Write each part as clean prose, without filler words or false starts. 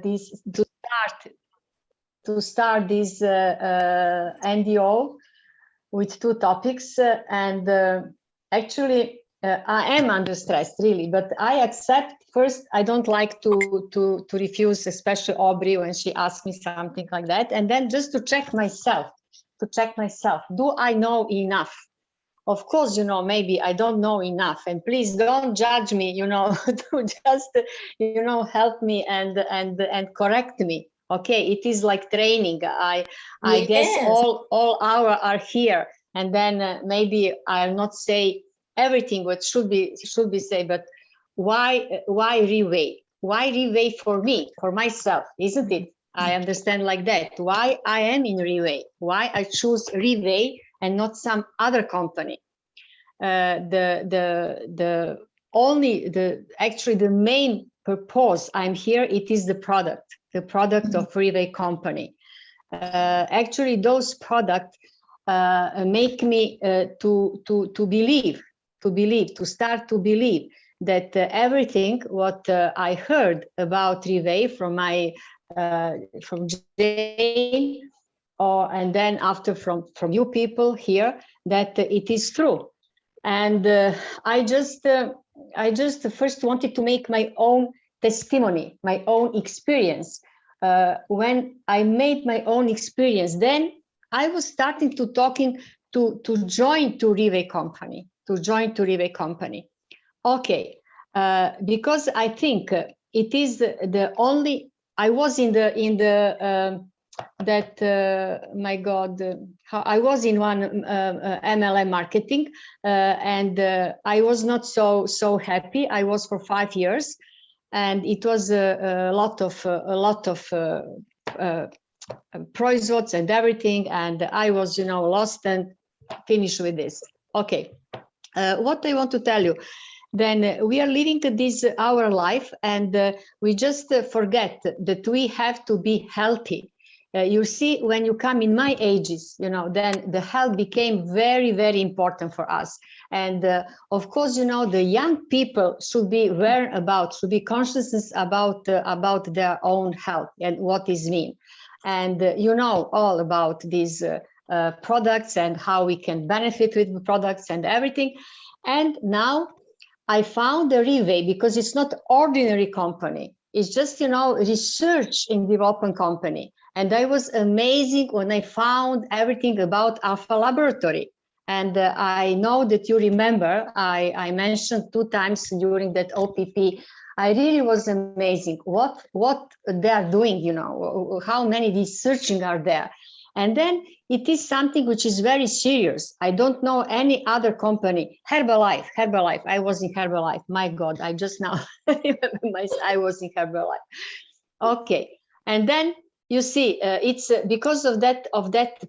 this to start this NDO with two topics, and actually I am under stress, really, but I accept. First, I don't like to refuse, especially Aubrey when she asks me something like that, and then just to check myself, do I know enough? Of course, you know, maybe I don't know enough, and please don't judge me, you know, to just, you know, help me and correct me. Okay, it is like training. I guess all hour are here, and then maybe I'll not say everything what should be said, but why reweigh? Why reweigh for me, for myself, isn't it? I understand like that. Why I am in reweigh? Why I choose reweigh and not some other company? Actually the main purpose I'm here, it is the product of reweigh company. Actually, those products make me to start to believe that everything what I heard about reweigh from Jane, and then after from you people here, that it is true. And I just first wanted to make my own testimony, my own experience. When I made my own experience, then I was starting to talking to join to reweigh company, Okay, because I think it is the only. I was in the my God, I was in one MLM marketing, and I was not so happy. I was for 5 years, and it was a lot of proizots and everything, and I was, you know, lost and finished with this. Okay, what I want to tell you. Then we are living this our life, and we just forget that we have to be healthy. You see, when you come in my ages, you know, then the health became very, very important for us. And of course, you know, the young people should be aware about, should be conscious about their own health and what is mean. And you know all about these products and how we can benefit with the products and everything. And now I found the reweigh, because it's not ordinary company. It's just, you know, research and development company. And I was amazing when I found everything about Alpha Laboratory. And I know that you remember, I mentioned 2 times during that OPP. I really was amazing what they are doing, you know, how many researching are there. And then it is something which is very serious. I don't know any other company. Herbalife. I was in Herbalife. My God, I just now remember I was in Herbalife. Okay, and then you see, it's because of that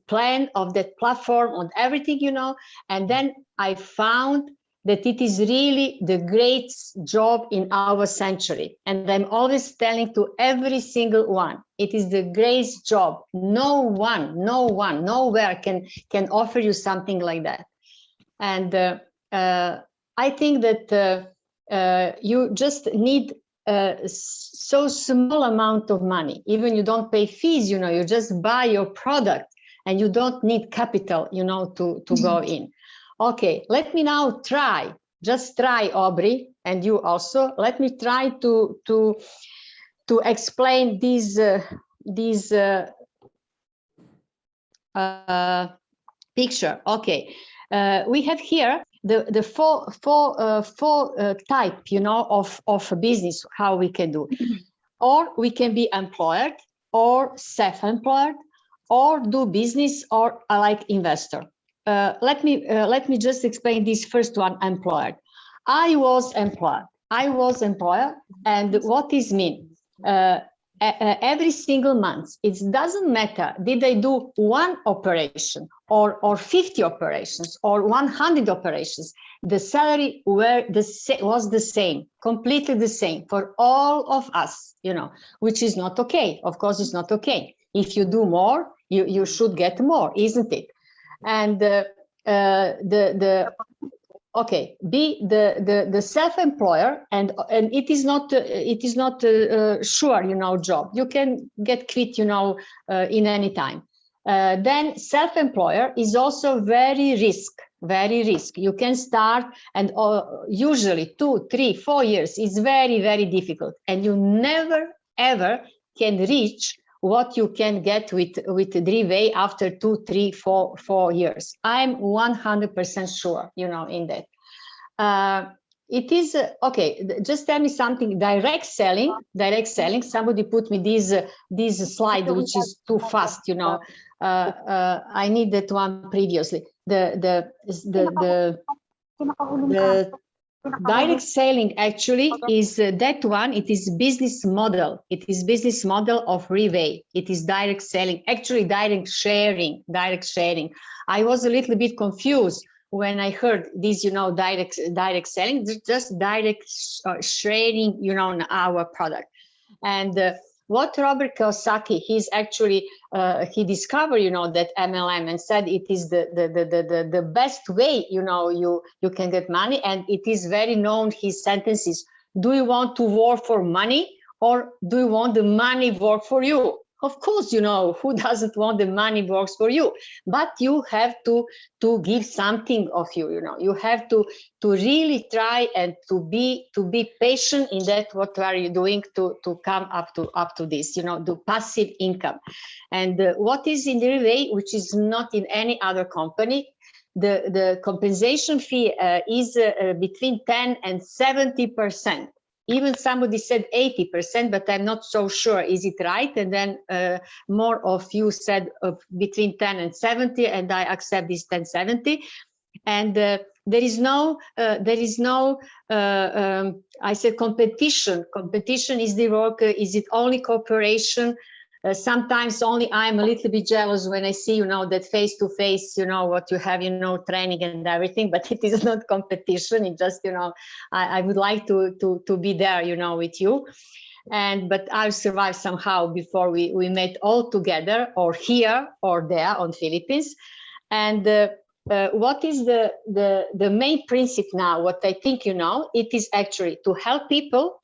plan, of that platform, on everything, you know. And then I found that it is really the great job in our century. And I'm always telling to every single one, it is the great job. No one, nowhere can offer you something like that. And I think that you just need so small amount of money. Even you don't pay fees, you know, you just buy your product and you don't need capital, you know, to go in. Okay, let me now just try, Aubrey, and you also, let me try to explain these picture. Okay, we have here the four type, you know, of business, how we can do. Or we can be employed, or self-employed, or do business, or like investor. Let me just explain this first one, employed. I was employed, and what is mean? Every single month, it doesn't matter, did I do 1 operation or 50 operations or 100 operations, the salary was the same, completely the same for all of us, you know, which is not okay. Of course, it's not okay. If you do more, you should get more, isn't it? And okay, be the self-employer, and it is not sure, you know, job. You can get quit, you know, in any time. Then self-employer is also very risk. You can start, and usually 2, 3, 4 years is very, very difficult, and you never ever can reach what you can get with Drive after 2, 3, 4 years. I'm 100% sure, you know, in that. It is okay. Just tell me something. Direct selling. Somebody put me this slide, which is too fast, you know. I need that one previously. The direct selling actually is that one. It is business model. It is business model of Rive. It is direct selling. Actually, direct sharing. I was a little bit confused when I heard this, you know, direct selling, just direct sharing, you know, our product. And what Robert Kiyosaki, he's actually he discovered, you know, that MLM, and said it is the best way, you know, you can get money. And it is very known, his sentences: do you want to work for money, or do you want the money work for you? Of course, you know, who doesn't want the money works for you? But you have to give something of you, you know. You have to really try and to be patient in that. What are you doing to come up to this, you know, the passive income? And what is in the Rive, which is not in any other company, the compensation fee is between 10 and 70%. Even somebody said 80%, but I'm not so sure. Is it right? And then more of you said between 10 and 70, and I accept this 10-70. And there is no, I said competition. Competition is the work. Is it only cooperation? Sometimes only I'm a little bit jealous when I see, you know, that face-to-face, you know, what you have, you know, training and everything, but it is not competition. It just, you know, I would like to be there, you know, with you. But I'll survive somehow before we met all together, or here or there on Philippines. And what is the main principle now? What I think, you know, it is actually to help people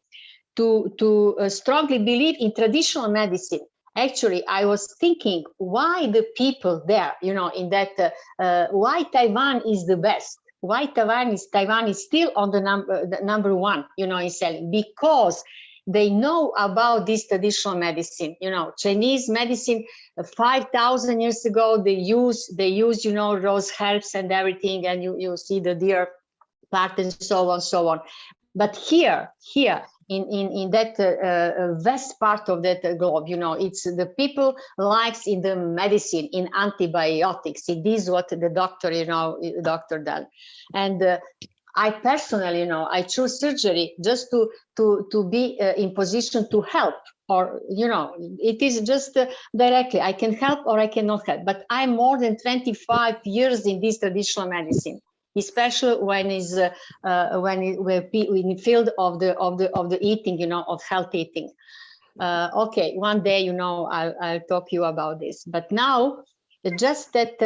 to strongly believe in traditional medicine. Actually, I was thinking why the people there, you know, in that, why Taiwan is the best, why Taiwan is still on the number one, you know, in selling, because they know about this traditional medicine. You know, Chinese medicine 5,000 years ago, they use, you know, rose herbs and everything, and you see the deer part and so on. But here in that west part of that globe, you know, it's the people likes in the medicine, in antibiotics. It is what the doctor, you know, done. And I personally, you know, I choose surgery just to be in position to help, or, you know, it is just directly, I can help or I cannot help. But I'm more than 25 years in this traditional medicine, especially when is in the field of the eating, you know, of health eating. Okay, one day, you know, I'll talk to you about this. But now, just that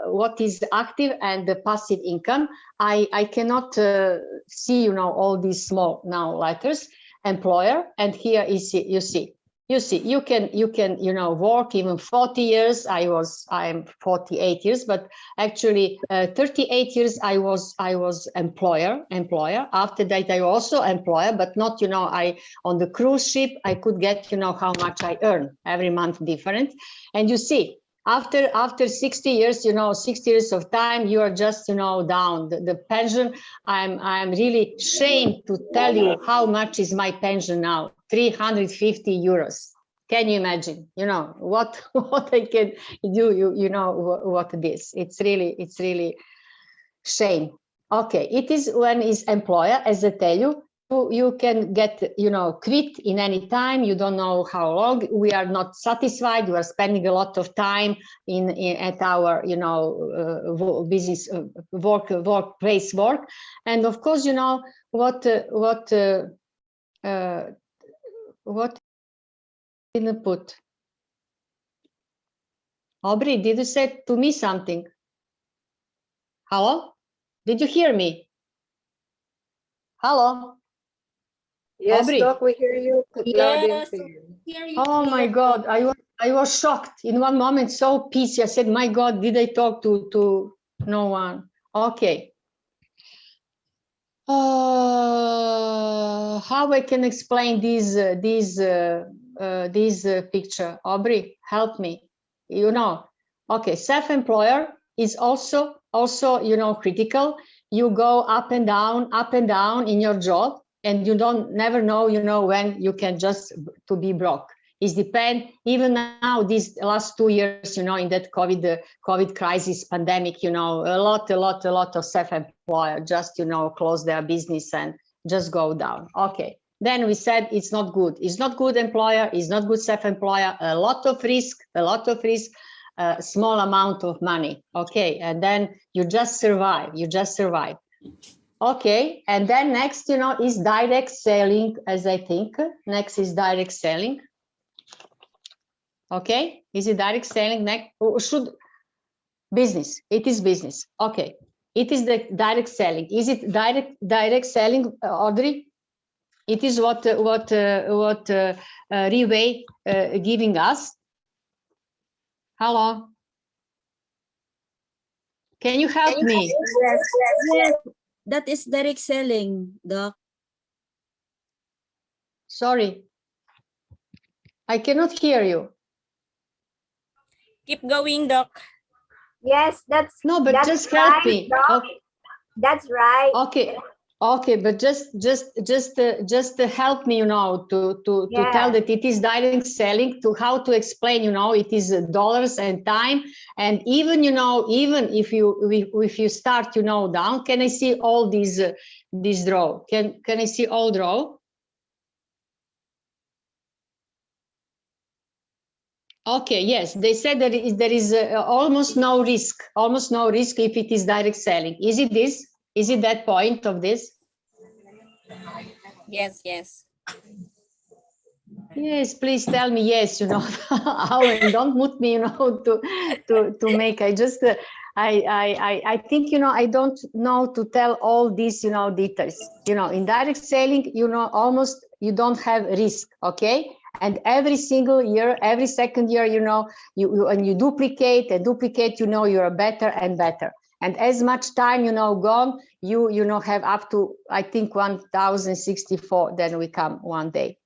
what is active and the passive income, I cannot see, you know, all these small now letters. Employer, and here is, you see, you can, you know, work even 40 years. I'm 48 years, but actually 38 years I was employer. After that I also employer, but not, you know, I on the cruise ship I could get, you know, how much I earn every month different. And you see, after 60 years, you know, 60 years of time, you are just, you know, down. The pension, I'm really ashamed to tell you how much is my pension now. 350 euros. Can you imagine? You know what I can do? You know what this? It's really shame. Okay, it is when is employer, as I tell you. You can get, you know, quit in any time. You don't know how long. We are not satisfied. We are spending a lot of time at our, you know, business workplace work. And of course, you know what didn't put. Aubrey, did you say to me something? Hello? Did you hear me? Hello? Yes, Aubrey? Doc, we hear you loud and Yes, clear. hear you Oh my clear. God, I was shocked. In one moment, so peaceful. I said, my God, did I talk to no one? Okay. How I can explain this picture? Aubrey, help me. You know, okay, self-employer is also critical. You go up and down in your job, and you don't never know when you can just to be broke. It depends. Even now, these last 2 years, in that COVID crisis pandemic, a lot of self-employer just close their business and just go down. Okay, then we said it's not good. It's not good employer. It's not good self-employer. A lot of risk. Small amount of money. Okay, and then you just survive. Okay, and then next, is direct selling, as I think. Next is direct selling. Okay, is it direct selling next? Or should business? It is business. Okay, it is the direct selling. Is it direct selling, Audrey? It is what Reway giving us. Hello. Can you help me? Yes, that is direct selling, Doc. Sorry, I cannot hear you. Keep going, Doc. Yes, that's No, but that's just help right, me. Doc. Okay. That's right. Okay, but just help me, to Yeah. tell that it is direct selling, to how to explain, it is dollars and time, and even, even if you start, down, can I see all these this draw? Can I see all draw? Okay, yes, they said that there is almost no risk if it is direct selling. Is it this? Is it that point of this? Yes. Yes, please tell me yes, Auen, don't mute me, to make, I just, I think, I don't know to tell all these, details, in direct selling, almost you don't have risk, okay? And every single year, every second year, when you duplicate and duplicate, you're better and better. And as much time, gone, you have up to, I think, 1064, then we come one day.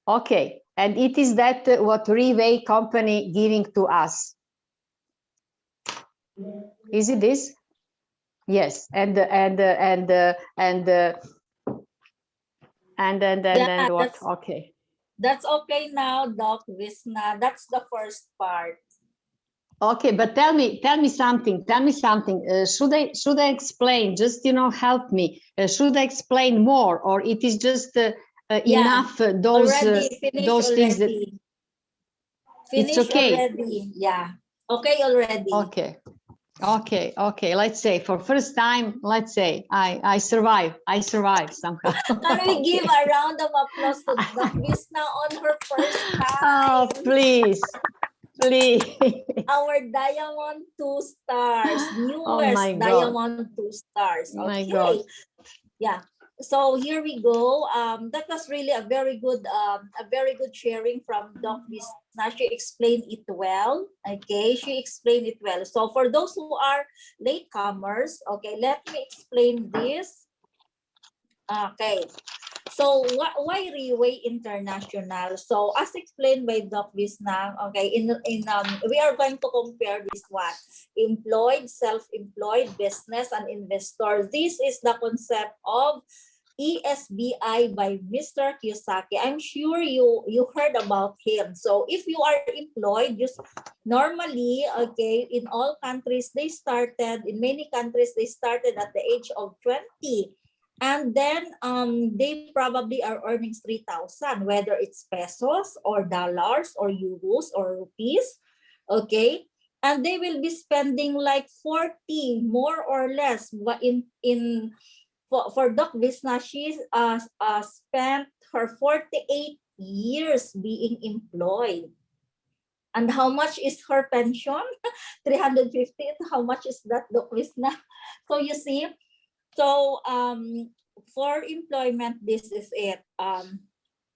Okay, and it is that what Reway company giving to us. Is it this? Yes, and what? Okay. That's okay now, Doc Vesna. That's the first part. Okay, but tell me something. Should I explain? Just help me. Should I explain more, or it is just enough? Those things that Finish it's okay. already. Yeah. Okay already. Okay. Let's say for first time, let's say I survive somehow. Can we give a round of applause to Doc Vesna on her first time? Oh, please. Our Diamond 2 stars, newest my God. Diamond 2 stars. Okay. My God. Yeah. So here we go. That was really a very good sharing from Doc Vesna. She explained it well. Okay, she explained it well. So for those who are latecomers, okay, let me explain this. Okay. So why Reway International? So as explained by Doc Vesna, okay, we are going to compare this one: employed, self-employed, business, and investor. This is the concept of ESBI by Mr. Kiyosaki. I'm sure you heard about him. So if you are employed, normally, okay, in all countries in many countries they started at the age of 20. And then they probably are earning 3,000, whether it's pesos or dollars or euros or rupees, okay? And they will be spending like 40 more or less. For Doc Vesna, she spent her 48 years being employed. And how much is her pension? 350. How much is that, Doc Vesna? So you see, so for employment, this is it.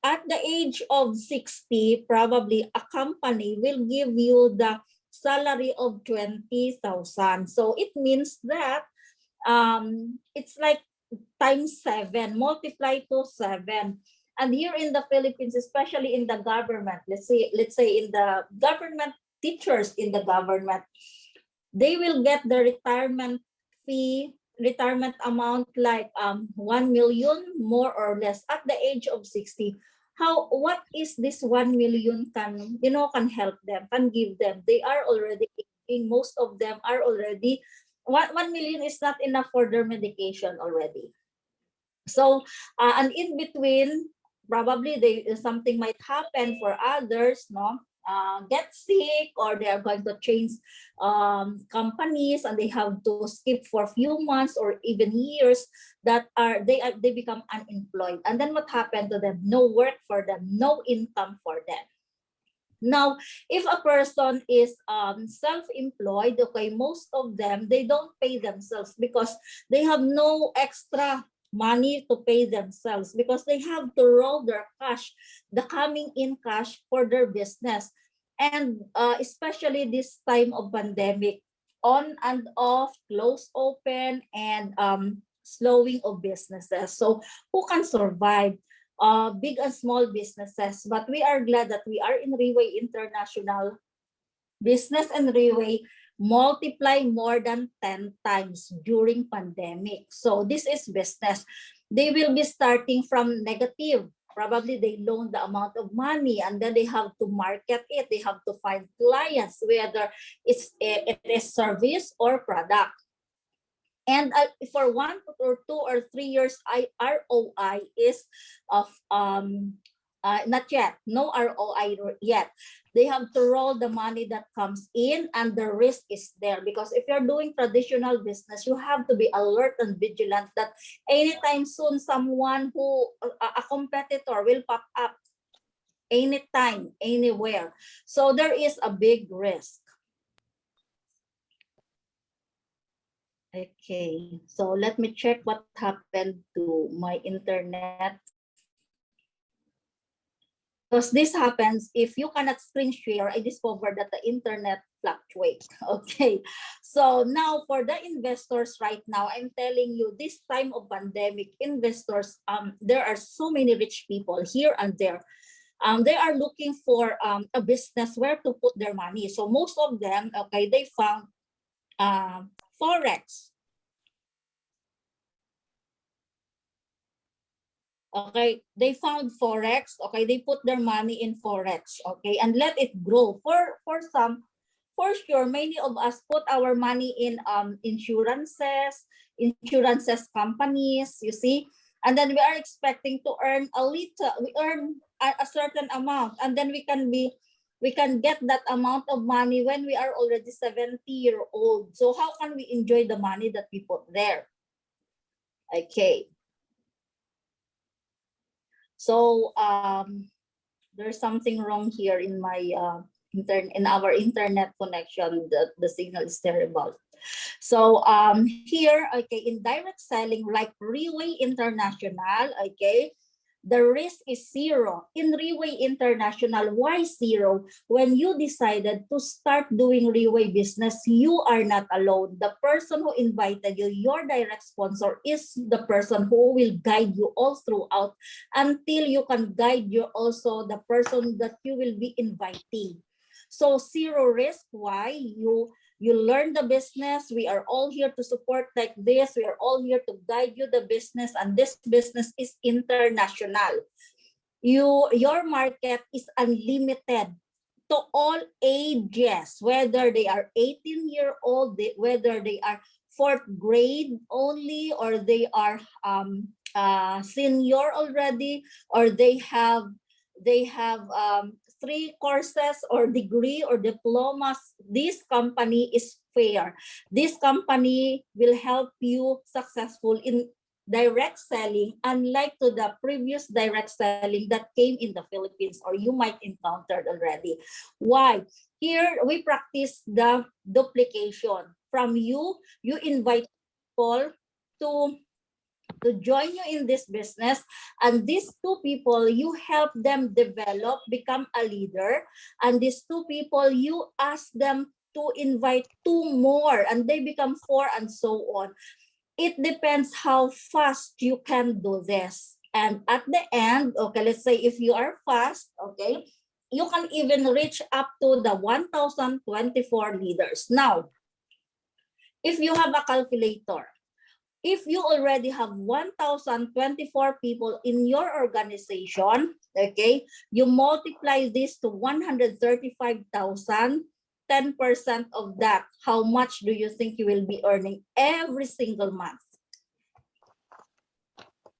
At the age of 60, probably a company will give you the salary of 20,000. So it means that it's like times 7, multiply to 7. And here in the Philippines, especially in the government, let's say in the government, teachers in the government, they will get the retirement amount like 1 million, more or less, at the age of 60. What is this 1 million can help them, can give them? They are already aging. Most of them are already, 1 million is not enough for their medication already. So and in between, probably something might happen for others, get sick, or they are going to change companies, and they have to skip for a few months or even years, they become unemployed. And then what happened to them? No work for them, no income for them. Now, if a person is self-employed, okay, most of them, they don't pay themselves because they have no extra money to pay themselves, because they have to roll their cash, the coming in cash for their business. And especially this time of pandemic, on and off, close, open, and slowing of businesses. So who can survive? Big and small businesses. But we are glad that we are in Riway International. Business and Riway multiply more than 10 times during pandemic. So this is business. They will be starting from negative. Probably they loan the amount of money, and then they have to market it. They have to find clients, whether it is service or product. And for 1 or 2 or 3 years, ROI is of not yet, no ROI yet. They have to roll the money that comes in, and the risk is there, because if you're doing traditional business, you have to be alert and vigilant that anytime soon someone who a competitor will pop up anytime, anywhere. So there is a big risk. Okay, so let me check what happened to my internet. Because this happens if you cannot screen share. I discovered that the internet fluctuates. Okay, so now for the investors right now, I'm telling you, this time of pandemic, investors, there are so many rich people here and there. They are looking for a business where to put their money. So most of them, okay, they found Forex. Okay, they found Forex. Okay, they put their money in Forex. Okay, and let it grow. For sure, many of us put our money in insurances companies, you see, and then we are expecting to earn a little. We earn a certain amount, and then we can get that amount of money when we are already 70-year-old. So how can we enjoy the money that we put there? Okay. So there's something wrong here in my in our internet connection. The signal is terrible. So here, okay, in direct selling like Riway International, okay, the risk is 0. In Riway International, why 0? When you decided to start doing Riway business, you are not alone. The person who invited you, your direct sponsor, is the person who will guide you all throughout until you can guide you also the person that you will be inviting. So 0 risk. Why? You learn the business. We are all here to support like this. We are all here to guide you the business, and this business is international. Your market is unlimited to all ages, whether they are 18-year-old, whether they are 4th grade only, or they are senior already, or they have 3 courses or degree or diplomas. This company is fair. This company will help you successful in direct selling, unlike to the previous direct selling that came in the Philippines or you might encountered already. Why? Here we practice the duplication. From you invite people to join you in this business, and these two people you help them develop, become a leader, and these two people you ask them to invite two more and they become four and so on. It depends how fast you can do this. And at the end, okay, let's say if you are fast, okay, you can even reach up to the 1,024 leaders. Now, if you have a calculator, if you already have 1,024 people in your organization, okay, you multiply this to 135,000, 10% of that, how much do you think you will be earning every single month?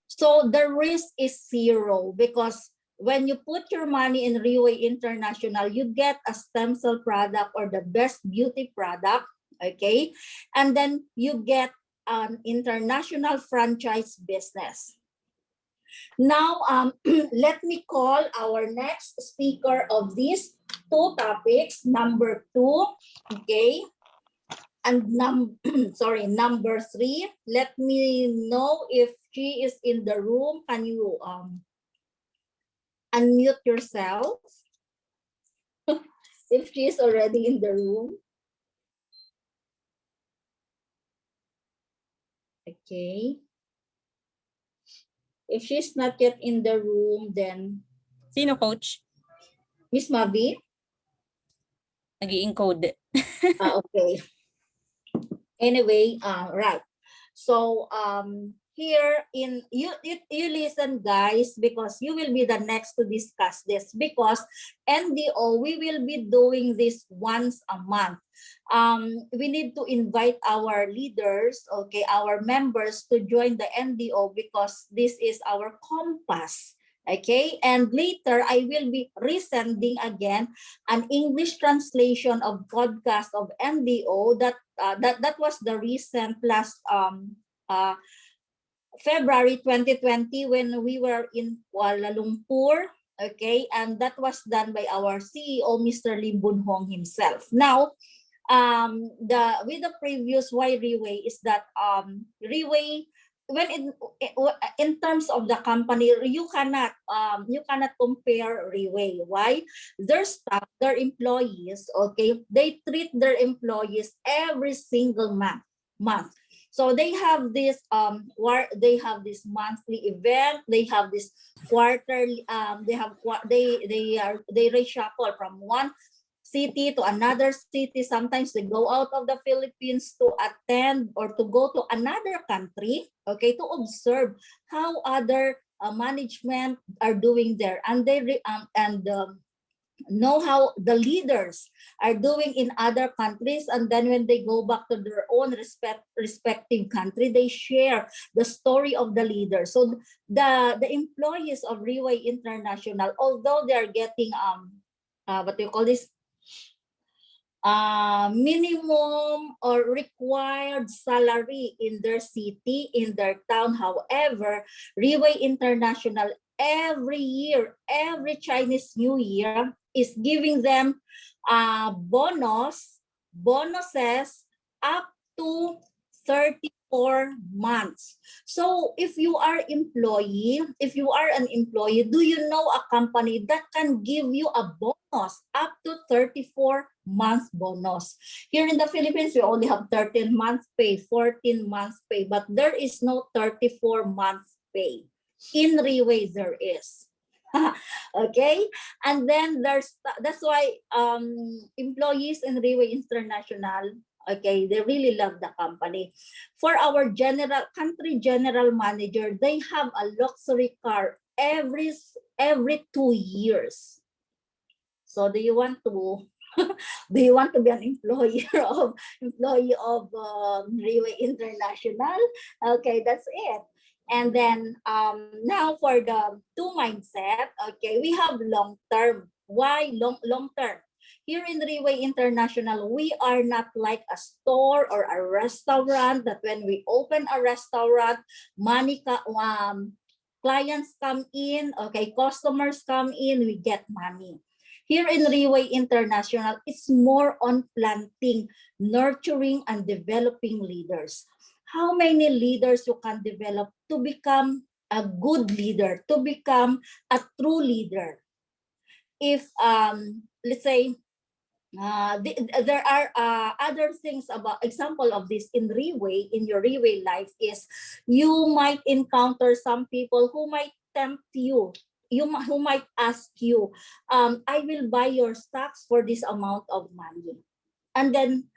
So the risk is zero, because when you put your money in Riway International, you get a stem cell product or the best beauty product, okay? And then you get an international franchise business. Now, let me call our next speaker of these two topics, number 2, okay? And number 3, let me know if she is in the room. Can you unmute yourself? If she is already in the room. Okay. If she's not yet in the room, then Sino, coach? Miss Mavi? Nag-i-encode. Okay. Anyway, right. So here in you listen, guys, because you will be the next to discuss this, because NDO, we will be doing this once a month. We need to invite our leaders, okay, our members to join the NDO, because this is our compass. Okay, and later I will be resending again an English translation of podcast of NDO that was the recent last February 2020 when we were in Kuala Lumpur. Okay, and that was done by our CEO, Mr. Lim Boon Hong himself. Now, with the previous why Riway is that Riway, when in terms of the company, you cannot compare Riway. Why? Their staff, their employees, okay, they treat their employees every single month. So they have this monthly event, they have this quarterly, they reshuffle from one city to another city. Sometimes they go out of the Philippines to attend or to go to another country, okay, to observe how other management are doing there, and they know how the leaders are doing in other countries. And then when they go back to their own respective country, they share the story of the leader. So the employees of Riway International, although they are getting what do you call this, minimum or required salary in their city, in their town. However, Riway International every year, every Chinese New Year, is giving them bonuses up to 34 months. So if you are an employee, do you know a company that can give you a bonus up to 34 months bonus? Here in the Philippines, we only have 13 months pay, 14 months pay, but there is no 34 months pay. In Riway, there is. Okay, and then that's why employees in Riway International, okay, they really love the company. For our country general manager, they have a luxury car every 2 years. So do you want to be an employee of Riway International? Okay, that's it. And then now for the 2 mindset, okay, we have long term. Why long term? Here in Reway International, we are not like a store or a restaurant that when we open a restaurant, clients come in, okay, customers come in, we get money. Here in Reway International, it's more on planting, nurturing, and developing leaders. How many leaders you can develop to become a good leader, to become a true leader? If, let's say, there are other things about example of this in Reway, in your Reway life is you might encounter some people who might tempt you, who might ask you, I will buy your stocks for this amount of money. And then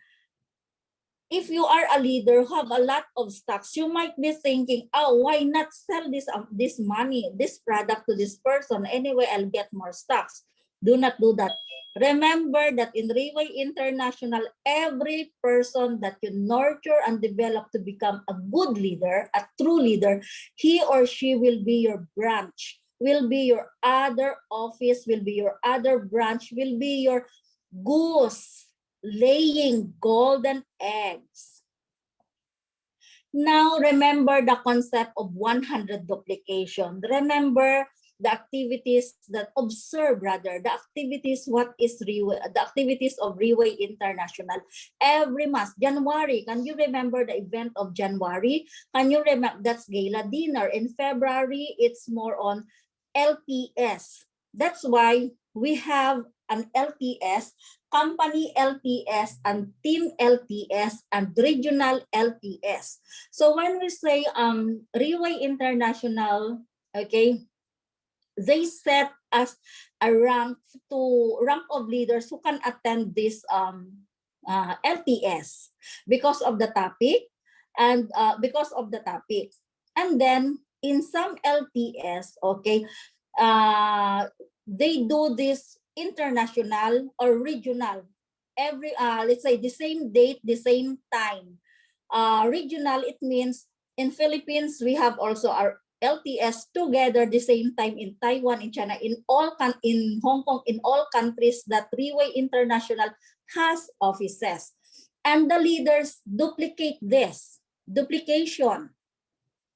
if you are a leader who have a lot of stocks, you might be thinking, oh, why not sell this money, this product to this person? Anyway, I'll get more stocks. Do not do that. Remember that in Reway International, every person that you nurture and develop to become a good leader, a true leader, he or she will be your branch, will be your other office, will be your other branch, will be your goose laying golden eggs. Now, remember the concept of 100 duplication. Remember the activities that observe, rather, the activities, what is Reway, the activities of Reway International. Every month, January, can you remember the event of January? Can you remember, that's gala dinner. In February, it's more on LPS. That's why we have an LPS, company LPS, and team LPS, and regional LPS. So when we say Reway International, okay, they set as a rank of leaders who can attend this LPS because of the topic, and and then in some LPS, okay, they do this international or regional every let's say the same date, the same time. Regional, it means in Philippines we have also our LTS together the same time in Taiwan, in China, in Hong Kong, in all countries that Reway International has offices. And the leaders duplicate this, duplication.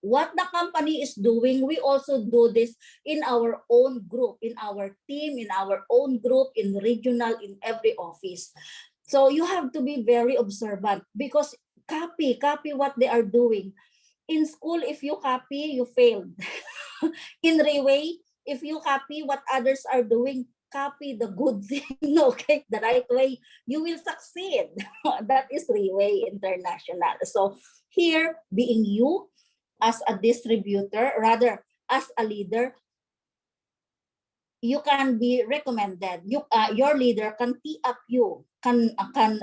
What the company is doing, we also do this in our own group, in our team, in our own group, in regional, in every office. So you have to be very observant because copy what they are doing. In school, if you copy, you failed. In Reway, if you copy what others are doing, copy the good thing, okay, the right way, you will succeed. That is Reway International. So here, being you, as a distributor, rather as a leader, you can be recommended. Your leader can tee up you, can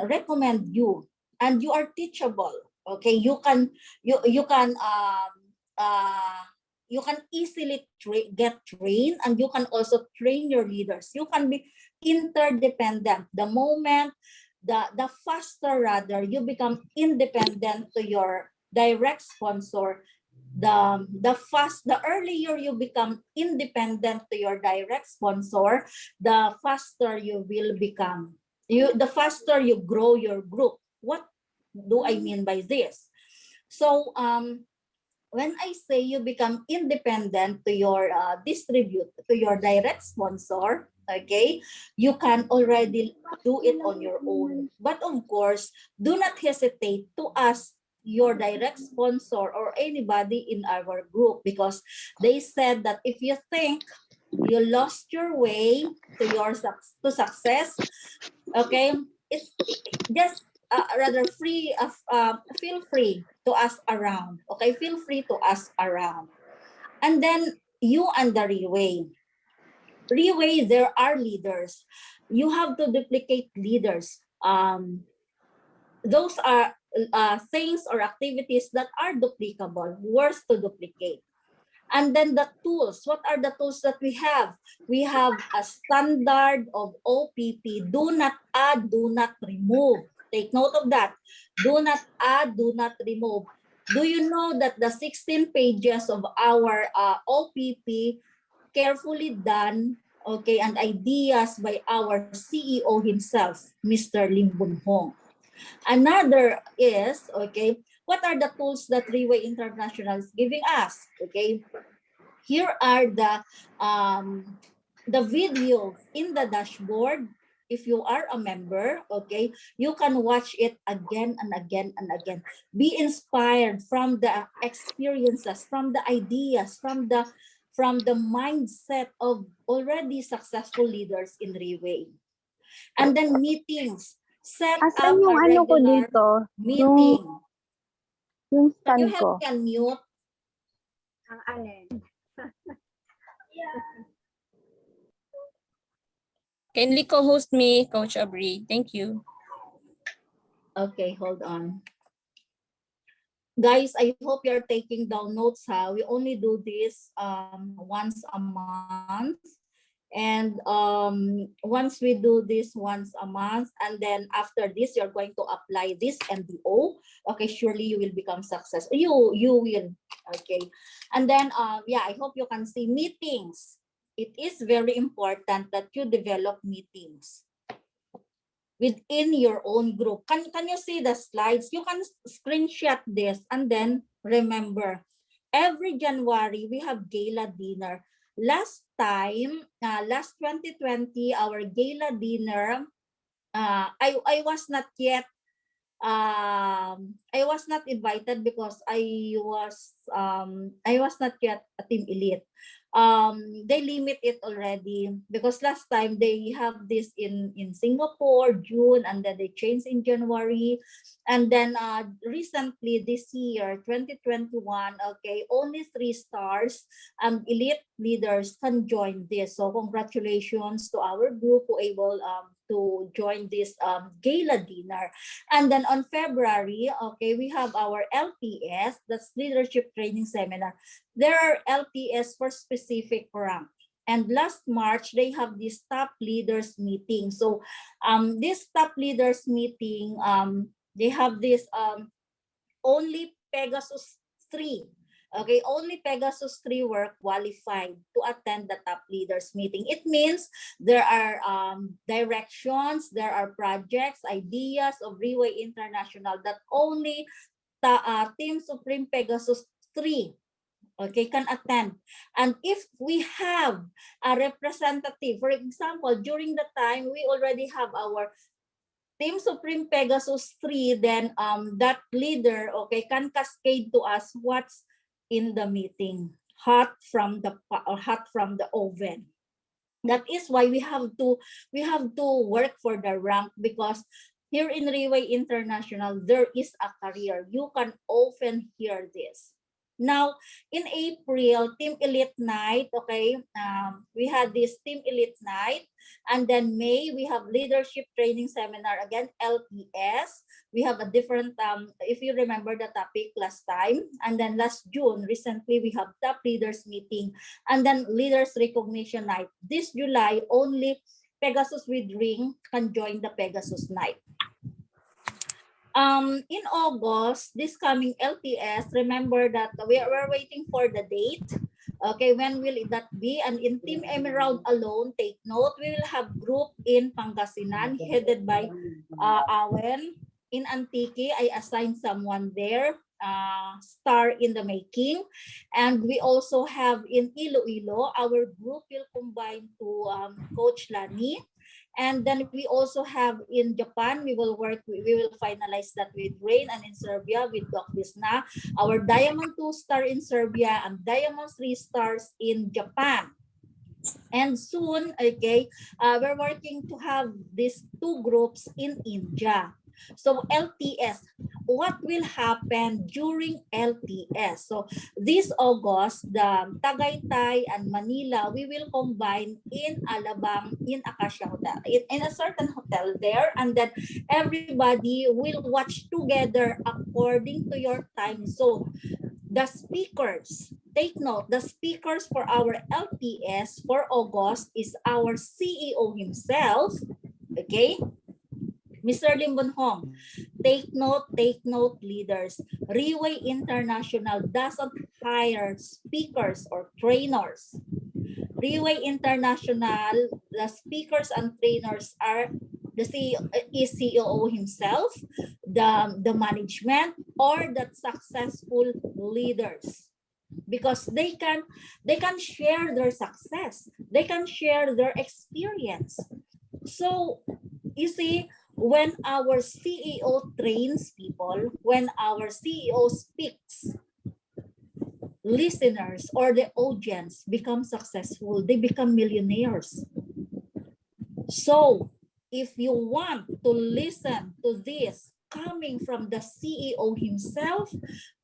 recommend you, and you are teachable. Okay, you can easily get trained, and you can also train your leaders. You can be interdependent. The moment, the faster rather you become independent to your direct sponsor, the earlier you become independent to your direct sponsor, the faster you will become. The faster you grow your group. What do I mean by this? So when I say you become independent to your to your direct sponsor, okay, you can already do it on your own. But of course, do not hesitate to ask your direct sponsor or anybody in our group, because they said that if you think you lost your way to success, okay, it's just rather feel free to ask around. Okay, feel free to ask around. And then you and the Reway, there are leaders. You have to duplicate leaders. Those are things or activities that are duplicable, worth to duplicate. And then the tools. What are the tools that we have? We have a standard of OPP. Do not add, do not remove. Take note of that. Do not add, do not remove. Do you know that the 16 pages of our OPP, carefully done, okay, and ideas by our CEO himself, Mr. Lim Bun Hong. Another is, okay, what are the tools that Reway International is giving us? Okay, here are the videos in the dashboard. If you are a member, okay, you can watch it again and again and again. Be inspired from the experiences, from the ideas, from the mindset of already successful leaders in Reway. And then meetings. Set Asan up yung a ano ko regular dito? meeting. Yung Can stand you help ko. me unmute? Ang alin. Kindly co-host me, Coach Aubrey. Thank you. Okay, hold on. Guys, I hope you're taking down notes. We only do this once a month. And once we do this once a month, and then after this, you're going to apply this MBO. Okay, surely you will become successful. You will. Okay. And then, yeah, I hope you can see meetings. It is very important that you develop meetings within your own group. Can you see the slides? You can screenshot this and then remember, every January we have gala dinner. Last time, last 2020, our gala dinner, I was not yet I was not invited because I was not yet a team elite. They limit it already because last time they have this in Singapore, June, and then they changed in January. And then recently this year, 2021, okay, only 3 stars elite leaders can join this. So congratulations to our group who able to join this gala dinner. And then on February, okay, we have our LTS, that's Leadership Training Seminar. There are LTS for specific rank. And last March, they have this top leaders meeting. So this top leaders meeting, they have this only Pegasus 3. Okay, only Pegasus 3 were qualified to attend the top leaders meeting. It means there are directions, there are projects, ideas of Reway International that only Team Supreme Pegasus 3, okay, can attend. And if we have a representative, for example, during the time we already have our Team Supreme Pegasus 3, then that leader, okay, can cascade to us what's in the meeting, hot from the oven. That is why we have to work for the rank, because here in Reway International there is a career. You can often hear this. Now, in April, Team Elite Night, okay, we had this Team Elite Night. And then May, we have Leadership Training Seminar, again, LPS. We have a different, if you remember the topic last time. And then last June, recently, we have Top Leaders Meeting. And then Leaders Recognition Night. This July, only Pegasus with Ring can join the Pegasus Night. In August, this coming LTS, remember that we're waiting for the date. Okay, when will that be? And in Team Emerald alone, take note, we will have group in Pangasinan headed by Auen. In Antique, I assigned someone there, star in the making. And we also have in Iloilo, our group will combine to Coach Lani. And then we also have in Japan, we will finalize that with Rain, and in Serbia with Doc Vesna, our Diamond 2-star in Serbia and Diamond 3 stars in Japan. And soon, okay, we're working to have these 2 groups in India. So LTS, what will happen during LTS? So this August, the Tagaytay and Manila, we will combine in Alabang, in Acacia Hotel, in a certain hotel there, and then everybody will watch together according to your time zone. The speakers, take note, the speakers for our LTS for August is our CEO himself, okay? Mr. Lim Bun Hong. Take note, leaders. Reway International doesn't hire speakers or trainers. Riway International, the speakers and trainers are the CEO himself, the management, or the successful leaders, because they can share their success, they can share their experience. So you see, when our CEO trains people, when our CEO speaks, listeners or the audience become successful, they become millionaires. So if you want to listen to this coming from the CEO himself,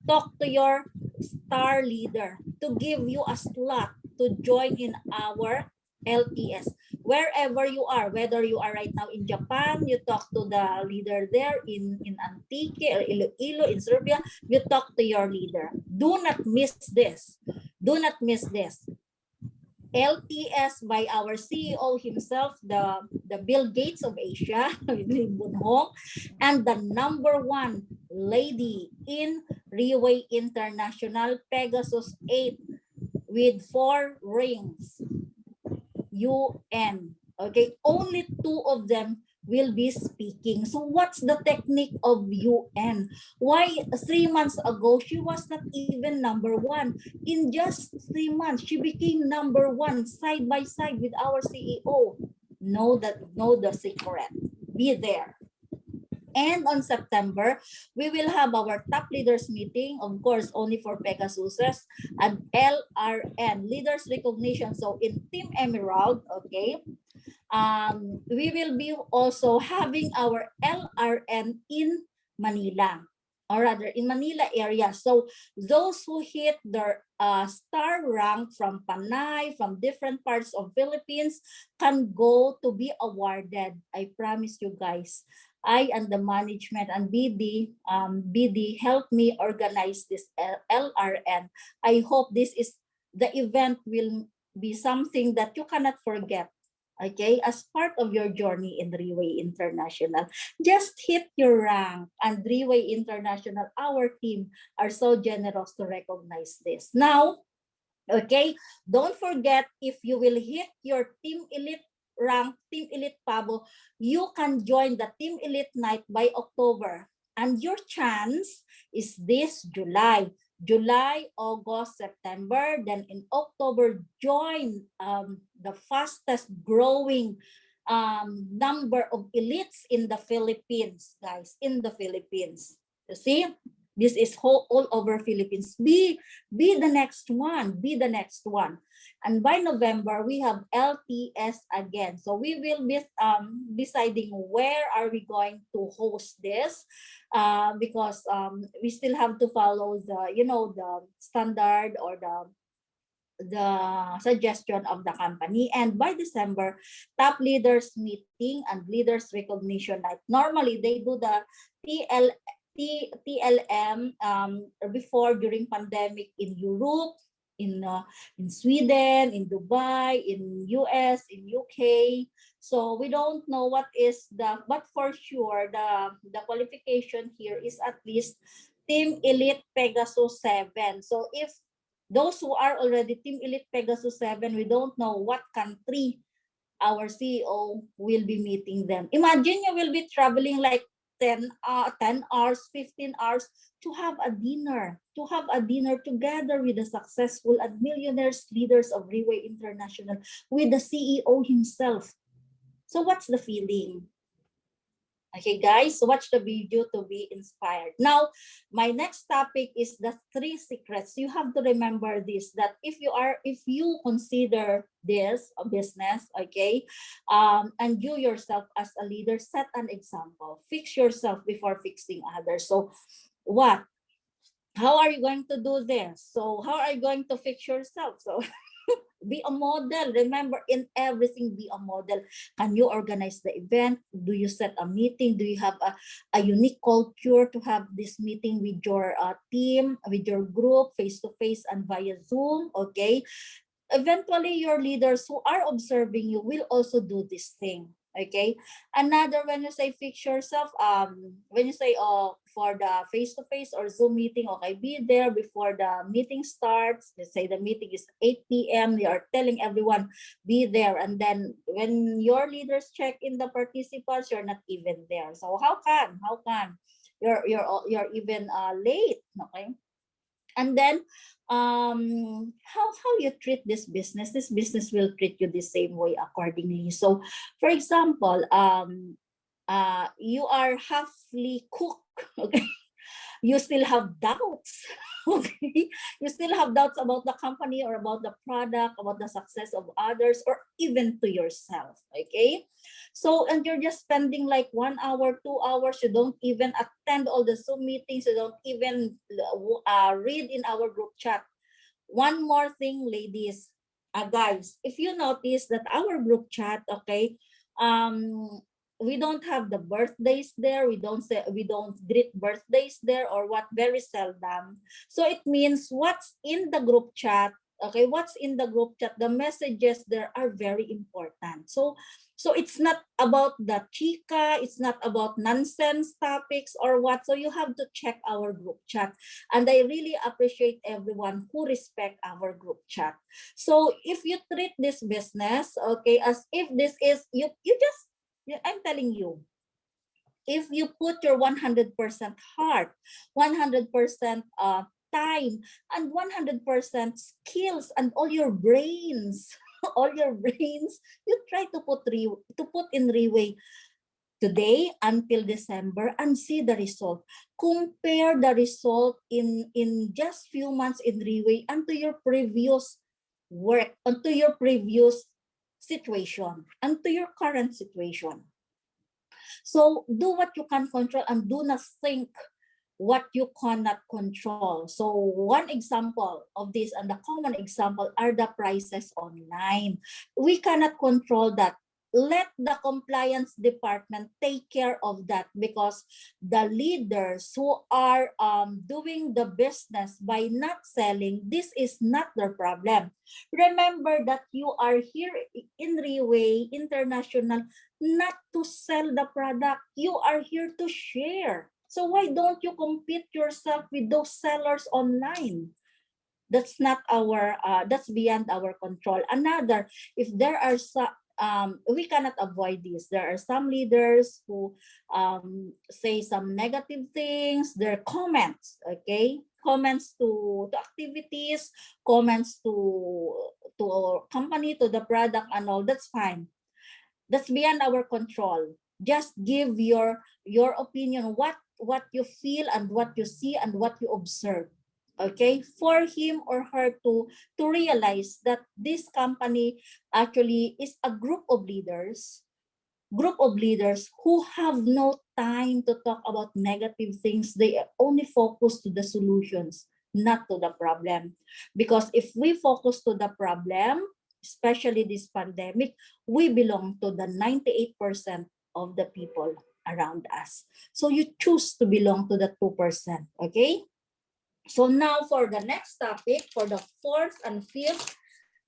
talk to your star leader to give you a slot to join in our LTS. Wherever you are, whether you are right now in Japan, you talk to the leader there in Antique or Iloilo, in Serbia, you talk to your leader. Do not miss this. Do not miss this. LTS by our CEO himself, the Bill Gates of Asia, Lee Boon-hong, and the #1 lady in Riway International, Pegasus 8 with 4 rings, UN. Okay, only 2 of them will be speaking. So what's the technique of UN? Why 3 months ago she was not even #1? In just 3 months she became #1 side by side with our CEO. Know the secret. Be there. And on September, we will have our top leaders meeting, of course, only for Pegasuses, and LRN, Leaders Recognition. So in Team Emerald, okay, we will be also having our LRN in Manila, or rather in Manila area. So those who hit their star rank from Panay, from different parts of Philippines, can go to be awarded. I promise you guys. I and the management and BD helped me organize this LRN. I hope the event will be something that you cannot forget. Okay, as part of your journey in Riway International, just hit your rank, and Riway International, our team, are so generous to recognize this. Now, okay, don't forget, if you will hit your Team Elite rank, Team Elite PAVO, you can join the Team Elite Night by October. And your chance is this July, August, September. Then in October, join the fastest growing number of elites in the Philippines, guys, in the Philippines. You see? This is all over Philippines. Be the next one. Be the next one. And by November, we have LTS again. So we will be deciding where are we going to host this, because we still have to follow the standard or the suggestion of the company. And by December, top leaders meeting and leaders recognition night. Normally they do the TLM before, during pandemic, in Europe, in Sweden, in Dubai, in US, in UK. So we don't know what is but for sure the qualification here is at least Team Elite Pegasus 7. So if those who are already Team Elite Pegasus 7, we don't know what country our CEO will be meeting them. Imagine you will be traveling like 10 hours, 15 hours to have a dinner together with the successful and millionaires leaders of Riway International, with the CEO himself. So what's the feeling? Okay, guys, watch the video to be inspired. Now, my next topic is the 3 secrets. You have to remember this, that if you consider this a business, okay, and you yourself as a leader, set an example. Fix yourself before fixing others. So what? How are you going to do this? So how are you going to fix yourself? So be a model. Remember, in everything, be a model. Can you organize the event? Do you set a meeting? Do you have a unique culture to have this meeting with your team, with your group, face-to-face and via Zoom? Okay. Eventually, your leaders who are observing you will also do this thing. Okay. Another, when you say fix yourself, when you say for the face-to-face or Zoom meeting, okay, be there before the meeting starts. Let's say the meeting is 8 p.m. You are telling everyone be there, and then when your leaders check in the participants, you're not even there. So how can you're even late? Okay. And then how you treat this business will treat you the same way accordingly. So for example, you are halfly cooked, okay, you still have doubts. Okay, you still have doubts about the company or about the product, about the success of others, or even to yourself. Okay, so and you're just spending like 1 hour, 2 hours, you don't even attend all the Zoom meetings, you don't even read in our group chat. One more thing, ladies, guys, if you notice that our group chat, okay, we don't have the birthdays there, we don't greet birthdays there, or what, very seldom. So it means what's in the group chat, okay, what's in the group chat, the messages there are very important. So it's not about the chica, it's not about nonsense topics or what. So you have to check our group chat, and I really appreciate everyone who respect our group chat. So if you treat this business, okay, as if this is I'm telling you, if you put your 100% heart, 100% time, and 100% skills, and all your brains, all your brains, you try to put in Reway today until December and see the result. Compare the result in just few months in Reway and to your previous work, and to your previous situation, and to your current situation. So do what you can control and do not think what you cannot control. So one example of this, and the common example, are the prices online. We cannot control that. Let the compliance department take care of that, because the leaders who are doing the business by not selling, this is not their problem. Remember that you are here in Reway International not to sell the product. You are here to share. So why don't you compete yourself with those sellers online? That's not our, that's beyond our control. Another, if there are we cannot avoid this. There are some leaders who say some negative things, their comments, okay? Comments to activities, comments to our company, to the product and all, that's fine. That's beyond our control. Just give your opinion, what you feel and what you see and what you observe. Okay, for him or her to realize that this company actually is a group of leaders who have no time to talk about negative things. They only focus to the solutions, not to the problem. Because if we focus to the problem, especially this pandemic, we belong to the 98% of the people around us. So you choose to belong to the 2%, okay? So now for the next topic, for the fourth and fifth,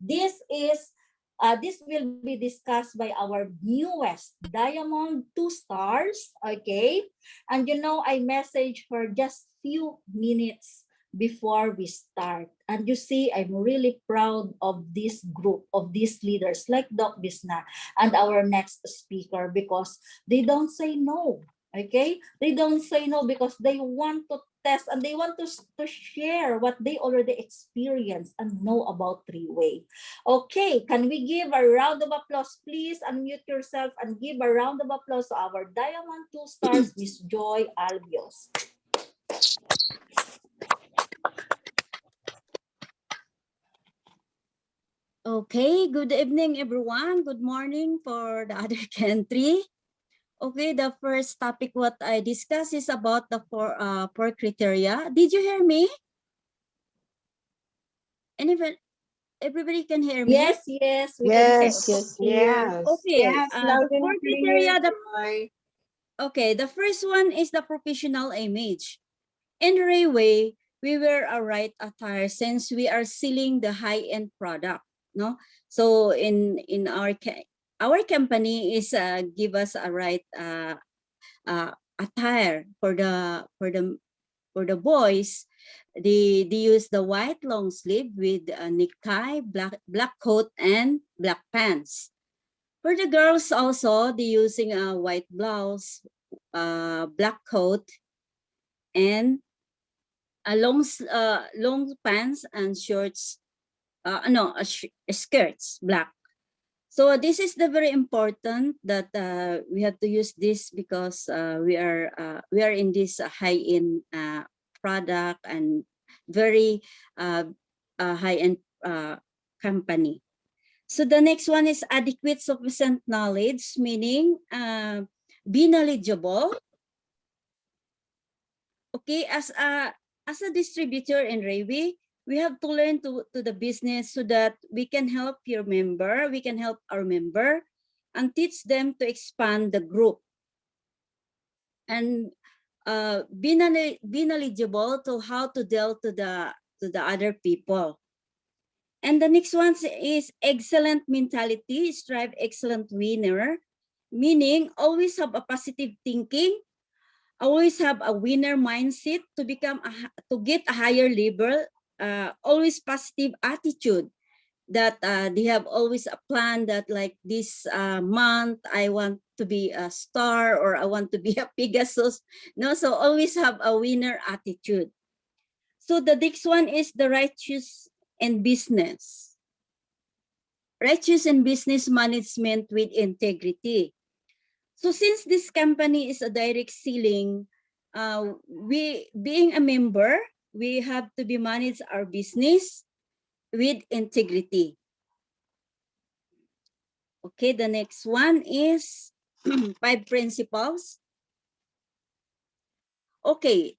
this will be discussed by our newest Diamond 2 stars, okay? And you know, I messaged her just few minutes before we start. And you see, I'm really proud of this group, of these leaders like Doc Vesna and our next speaker, because they don't say no, okay? They don't say no because they want to test and they want to share what they already experienced and know about Reway. Okay, can we give a round of applause? Please unmute yourself and give a round of applause to our Diamond 2 stars, Miss Joy Albios. Okay, good evening, everyone. Good morning for the other country. Okay, the first topic what I discuss is about the four criteria. Did you hear me? Everybody can hear me? Yes, yes, we Yes, can yes. Okay, Yes, the loud and four clear, criteria. Joy. Okay, the first one is the professional image. In Reway, we wear a right attire since we are selling the high-end product. No, so in our our company is give us a right attire for the boys. They use the white long sleeve with a necktie, black coat, and black pants. For the girls also, they using a white blouse, black coat, and a long pants and shorts. No, skirts, black. So this is the very important that we have to use this because we are in this high-end product and very high-end company. So the next one is adequate sufficient knowledge, meaning be knowledgeable. Okay, as a distributor in Railway, we have to learn to the business so that we can help our member and teach them to expand the group. And be knowledgeable to how to deal to the other people. And the next one is excellent mentality, strive excellent winner, meaning always have a positive thinking, always have a winner mindset to get a higher level, always positive attitude that they have always a plan that like this month I want to be a star or I want to be a Pegasus. No, so always have a winner attitude. So the next one is the righteous and business. Righteous and business management with integrity. So since this company is a direct selling, we being a member, we have to be manage our business with integrity. Okay, the next one is 5 principles. Okay,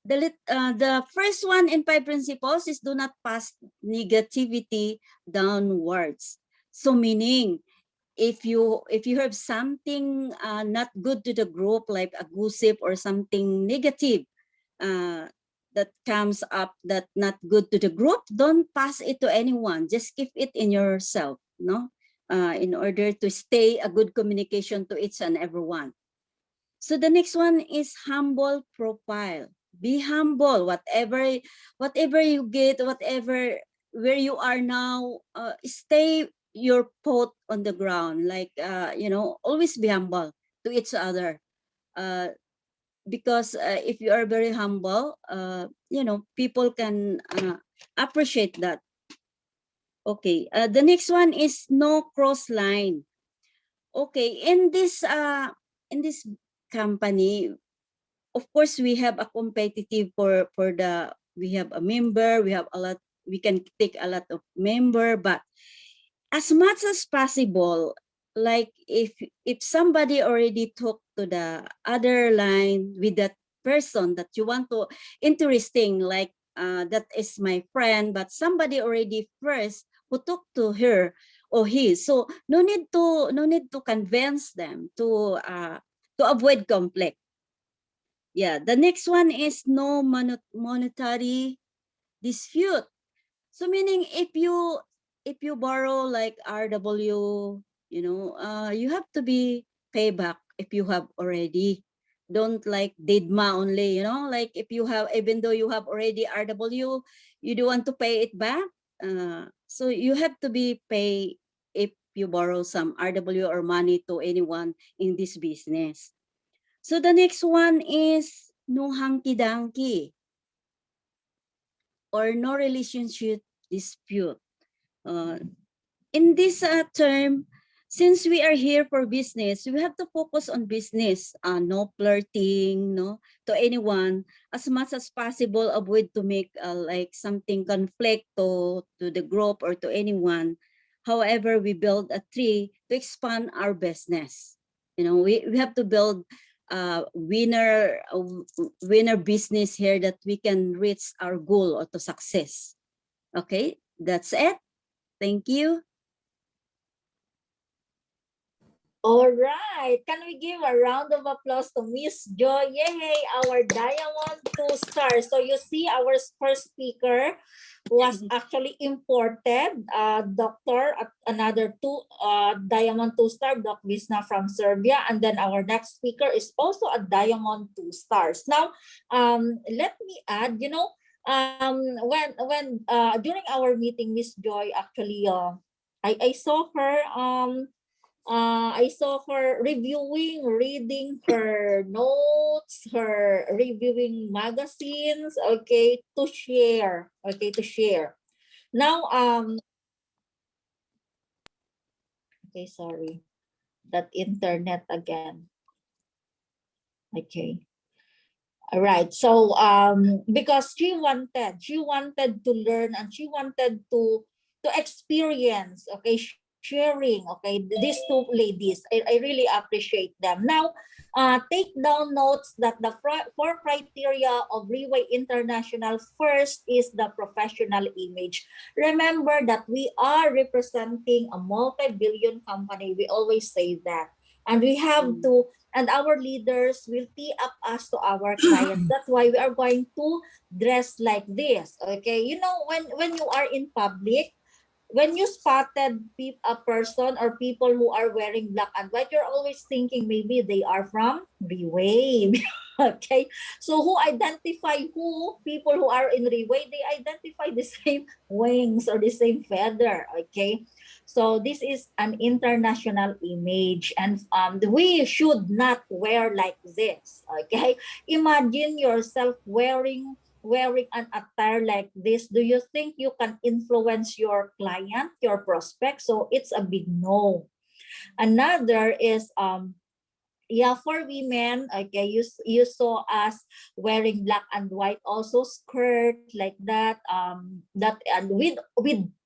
the first one in 5 principles is do not pass negativity downwards. So meaning, if you have something not good to the group, like a gossip or something negative that comes up that not good to the group, don't pass it to anyone. Just keep it in yourself, no? In order to stay a good communication to each and everyone. So the next one is humble profile. Be humble, whatever you get, where you are now, stay your pot on the ground, like always be humble to each other, because if you are very humble, people can appreciate that. Okay, the next one is no cross line. Okay, in this company, of course we have a competitive we have a member, we can take a lot of member, but as much as possible, like if somebody already talked to the other line with that person that you want to interesting, like that is my friend, but somebody already first who talked to her or he, so no need to convince them to avoid conflict. Yeah, the next one is no monetary dispute. So meaning if you borrow like RW, you have to be pay back if you have already. Don't like DIDMA only, like if you have, even though you have already RW, you don't want to pay it back. So you have to be pay if you borrow some RW or money to anyone in this business. So the next one is no hanky-danky or no relationship dispute. In this term, since we are here for business, we have to focus on business. No flirting, no, to anyone. As much as possible, avoid to make like something conflict to the group or to anyone. However, we build a tree to expand our business. We have to build winner business here that we can reach our goal or to success. Okay, that's it. Thank you. All right. Can we give a round of applause to Miss Joy? Yay, our Diamond 2 stars. So you see our first speaker was actually imported, doctor, another Diamond 2 star, Doc Vesna from Serbia. And then our next speaker is also a Diamond 2 stars. Now, let me add, when during our meeting, Miss Joy actually, I saw her, I saw her reading her notes, her reviewing magazines, okay, to share, Now, okay, sorry, that internet again. Okay. All right. So, because she wanted to learn and she wanted to experience, okay, sharing, okay, these two ladies, I really appreciate them. Now, take down notes that the four criteria of Reway International. First is the professional image. Remember that we are representing a multi-billion company. We always say that. And we have to, and our leaders will tee up us to our clients. That's why we are going to dress like this, okay? When you are in public, when you spotted a person or people who are wearing black and white, you're always thinking maybe they are from Reway. Okay, so who identify people who are in Reway, they identify the same wings or the same feather. Okay, so this is an international image, and we should not wear like this. Okay, imagine yourself wearing an attire like this. Do you think you can influence your client, your prospect? So it's a big no. Another is for women, okay, you saw us wearing black and white, also skirt like that, that, and with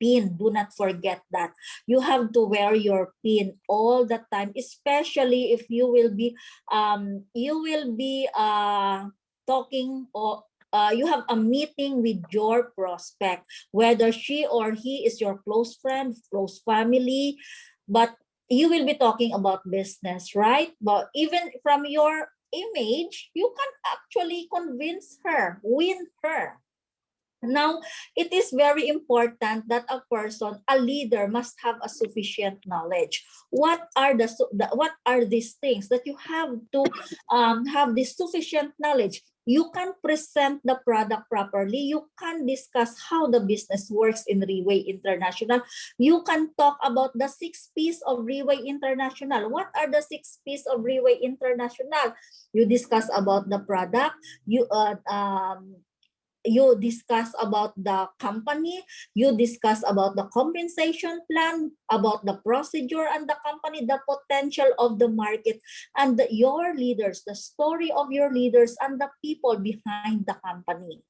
pin. Do not forget that you have to wear your pin all the time, especially if you will be talking, or you have a meeting with your prospect, whether she or he is your close friend, close family, but you will be talking about business, right? But even from your image, you can actually convince her, win her. Now, it is very important that a person, a leader, must have a sufficient knowledge. What are what are these things that you have to have this sufficient knowledge? You can present the product properly. You can discuss how the business works in Reway International. You can talk about the 6 P's of Reway International. What are the 6 P's of Reway International? You discuss about the product. You discuss about the company, you discuss about the compensation plan, about the procedure and the company, the potential of the market, and your leaders, the story of your leaders and the people behind the company.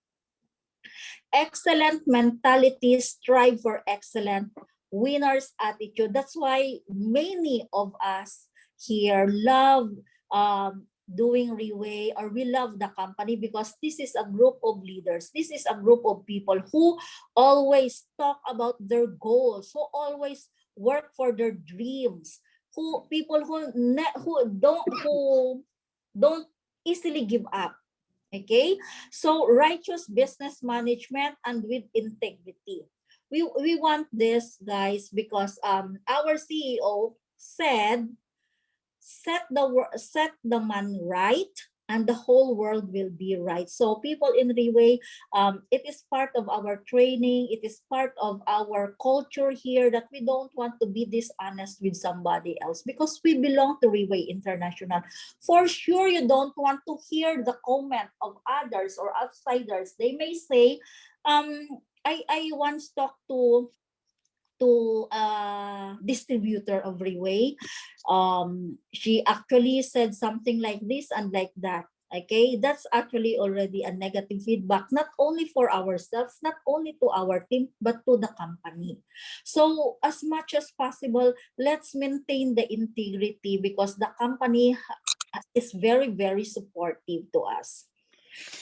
Excellent mentality, strive for excellent, winner's attitude. That's why many of us here love doing Reway, or we love the company, because this is a group of leaders. This is a group of people who always talk about their goals, who always work for their dreams, people who don't easily give up. Okay, so righteous business management and with integrity. We want this, guys, because our CEO said, set the man right and the whole world will be right. So people in Reway, it is part of our training, it is part of our culture here that we don't want to be dishonest with somebody else, because we belong to Reway International. For sure, you don't want to hear the comment of others or outsiders. They may say, I once talked to a distributor of Reway. She actually said something like this and like that. Okay, that's actually already a negative feedback, not only for ourselves, not only to our team, but to the company. So as much as possible, let's maintain the integrity, because the company is very, very supportive to us.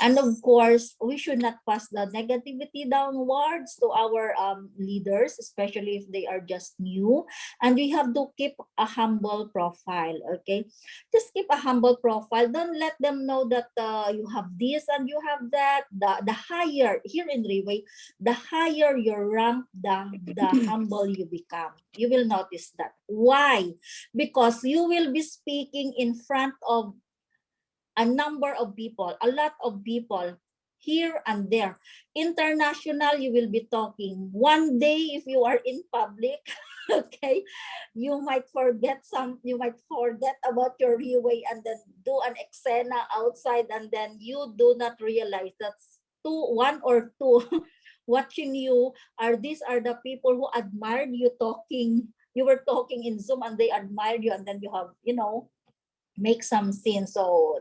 And of course, we should not pass the negativity downwards to our leaders, especially if they are just new. And we have to keep a humble profile, okay? Just keep a humble profile. Don't let them know that you have this and you have that. The higher, here in Riway, the higher your rank, the humble you become. You will notice that. Why? Because you will be speaking in front of a number of people, a lot of people here and there. International, you will be talking. One day, if you are in public, okay, you might forget about your Riway and then do an eksena outside, and then you do not realize that's one or two watching you these are the people who admired you talking. You were talking in Zoom and they admired you, and then you have, make some sense. So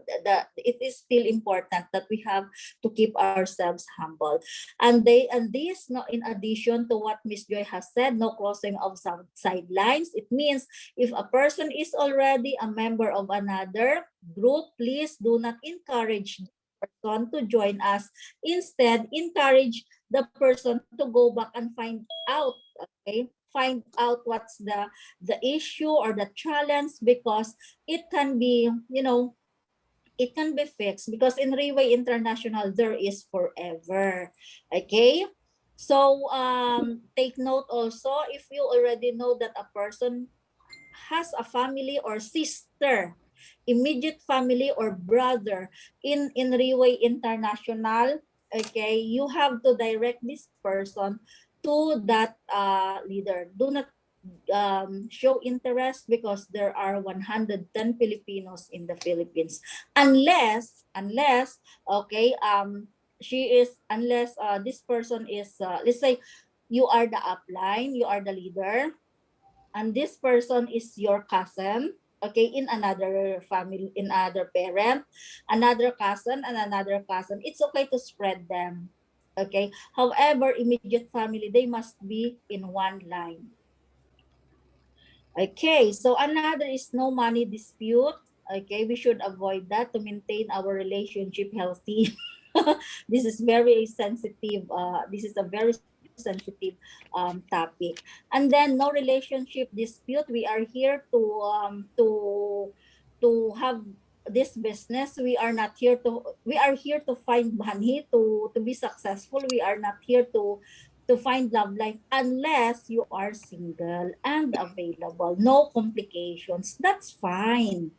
it is still important that we have to keep ourselves humble. And this, no, in addition to what Miss Joy has said, no crossing of some sidelines. It means if a person is already a member of another group, please do not encourage the person to join us. Instead, encourage the person to go back and find out, okay? Find out what's the issue or the challenge, because it can be, it can be fixed, because in Riway International there is forever. Okay, so take note also, if you already know that a person has a family or sister, immediate family or brother in Riway International, okay, you have to direct this person to that leader. Do not show interest, because there are 110 Filipinos in the Philippines, unless okay, unless this person is let's say you are the upline, you are the leader, and this person is your cousin, okay, in another family, in other parent, another cousin and another cousin, it's okay to spread them, okay. However, immediate family, they must be in one line. Okay, so another is no money dispute. Okay, we should avoid that to maintain our relationship healthy. This is very sensitive. This is a very sensitive topic. And then no relationship dispute. We are here to have this business. We are not here to. We are here to find money to be successful. We are not here to find love life, unless you are single and available, no complications, that's fine.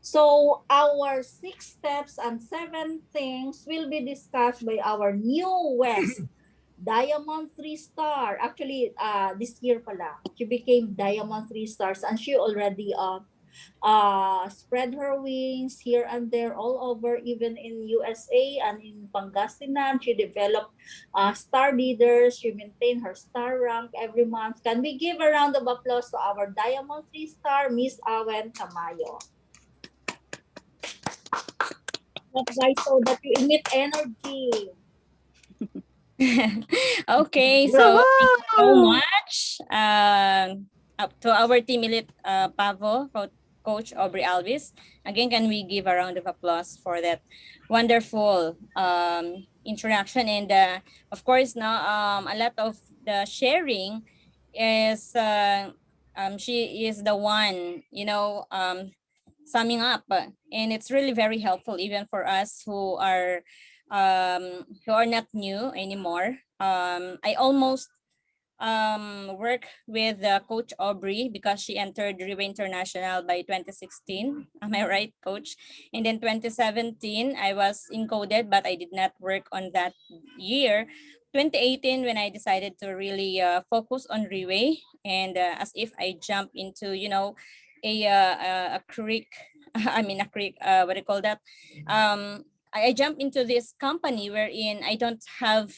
So our 6 steps and 7 things will be discussed by our newest Diamond 3-star. Actually, this year pala, she became Diamond 3 stars, and she already spread her wings here and there all over, even in USA and in Pangasinan. She developed star leaders. She maintained her star rank every month. Can we give a round of applause to our Diamond 3-star, Miss Auen Tamayo? That's why, so that you emit energy. Okay, so thank you so much up to our team elite PAVO, Coach Aubrey Alvis. Again, can we give a round of applause for that wonderful interaction? And of course, now a lot of the sharing is she is the one, summing up, and it's really very helpful even for us who are not new anymore. I almost work with Coach Aubrey because she entered Riva International by 2016. Am I right, Coach? And then 2017, I was encoded, but I did not work on that year. 2018, when I decided to really focus on Riva, and as if I jump into, a creek, I mean, a creek, what do you call that? I jump into this company wherein I don't have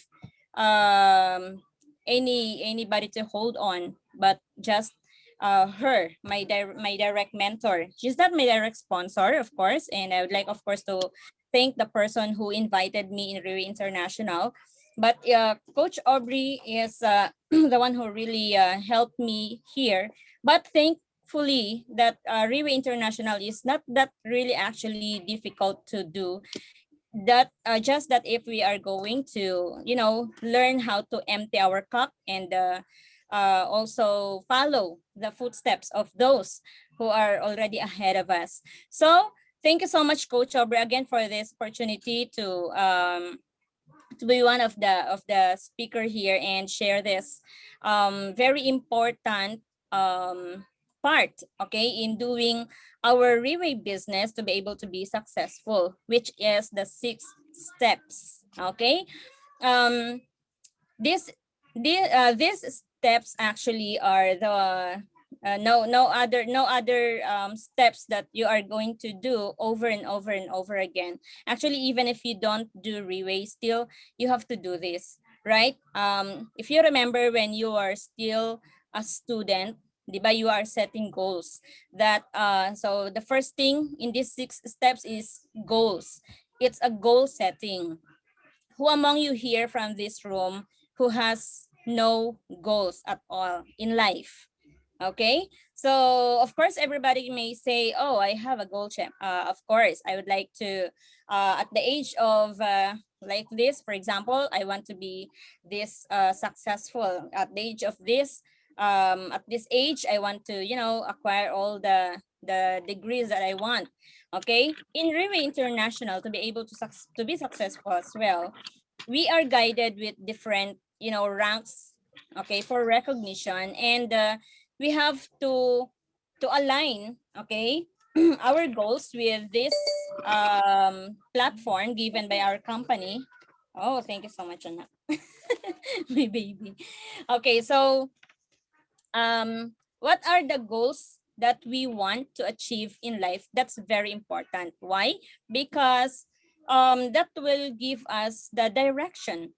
anybody to hold on, but just her, my direct mentor. She's not my direct sponsor, of course, and I would like, of course, to thank the person who invited me in Riva International. But Coach Aubrey is the one who really helped me here. But thankfully that Riva International is not that really actually difficult to do. that just that if we are going to, you know, learn how to empty our cup and also follow the footsteps of those who are already ahead of us. So thank you so much, Coach Aubrey, again for this opportunity to be one of the speaker here and share this very important part, okay, in doing our relay business to be able to be successful, which is the 6 steps. Okay, um this these steps actually are the no other steps that you are going to do over and over and over again. Actually, even if you don't do relay, still you have to do this, right? If you remember when you are still a student, di ba, you are setting goals. That so the first thing in these 6 steps is goals. It's a goal setting. Who among you here from this room who has no goals at all in life? Okay, so of course everybody may say, oh, I have a goal, champ. Of course I would like to at the age of like this, for example, I want to be this successful at the age of this, at this age I want to, you know, acquire all the degrees that I want. Okay, in Riwe International, to be able to be successful as well, we are guided with different, you know, ranks, okay, for recognition. And we have to align, okay, our goals with this platform given by our company. Oh, thank you so much, Anna. My baby. Okay, so what are the goals that we want to achieve in life? That's very important. Why? Because that will give us the direction,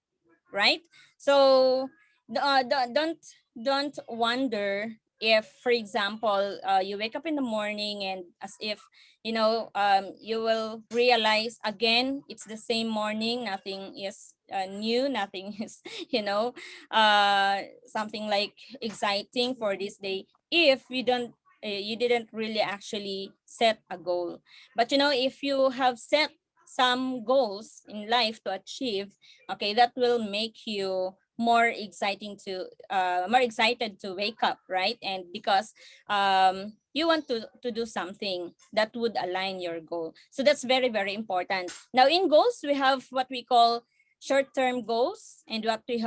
right? So don't wonder if, for example, you wake up in the morning and as if, you know, you will realize again it's the same morning, nothing is new, nothing is, you know, something like exciting for this day if you didn't really actually set a goal. But you know, if you have set some goals in life to achieve, okay, that will make you more more excited to wake up, right? And because you want to do something that would align your goal. So that's very, very important. Now in goals, we have what we call short-term goals and what we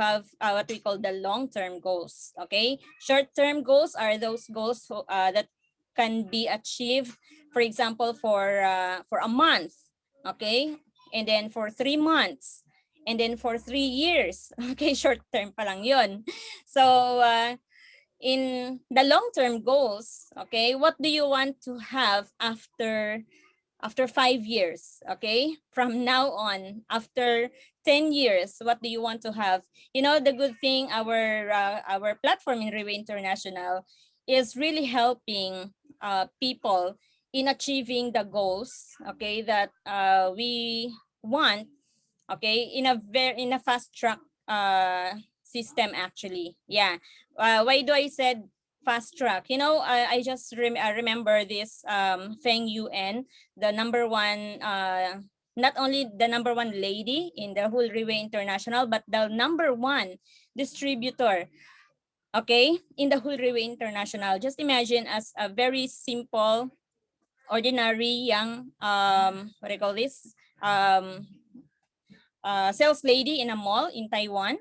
call the long-term goals. Okay, short-term goals are those goals that can be achieved, for example, for a month, okay, and then for 3 months, and then for 3 years. Okay, short term pa lang yun. So in the long term goals, okay, what do you want to have after 5 years? Okay, from now on, after 10 years, what do you want to have? You know, the good thing, our platform in Riwe International is really helping people in achieving the goals, okay, that we want, okay, in a fast track system actually. Yeah. Why do I said fast track? You know, I just I remember this Feng Yuen, the number one not only the number one lady in the whole Riwe International, but the number one distributor, okay, in the whole Riwe International. Just imagine as a very simple, ordinary young what do you call this, sales lady in a mall in Taiwan.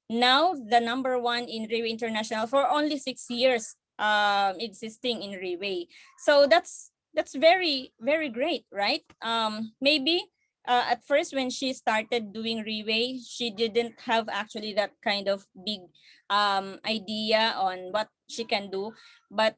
Now the number one in Riwe International for only 6 years existing in Riwe. So that's very, very great, right? Maybe at first when she started doing Riwe, she didn't have actually that kind of big idea on what she can do, but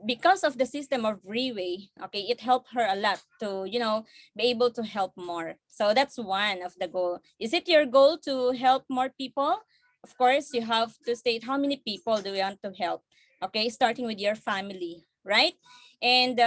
because of the system of Riwe, okay, it helped her a lot to, you know, be able to help more. So that's one of the goal. Is it your goal to help more people? Of course, you have to state how many people do you want to help. Okay, starting with your family, right? And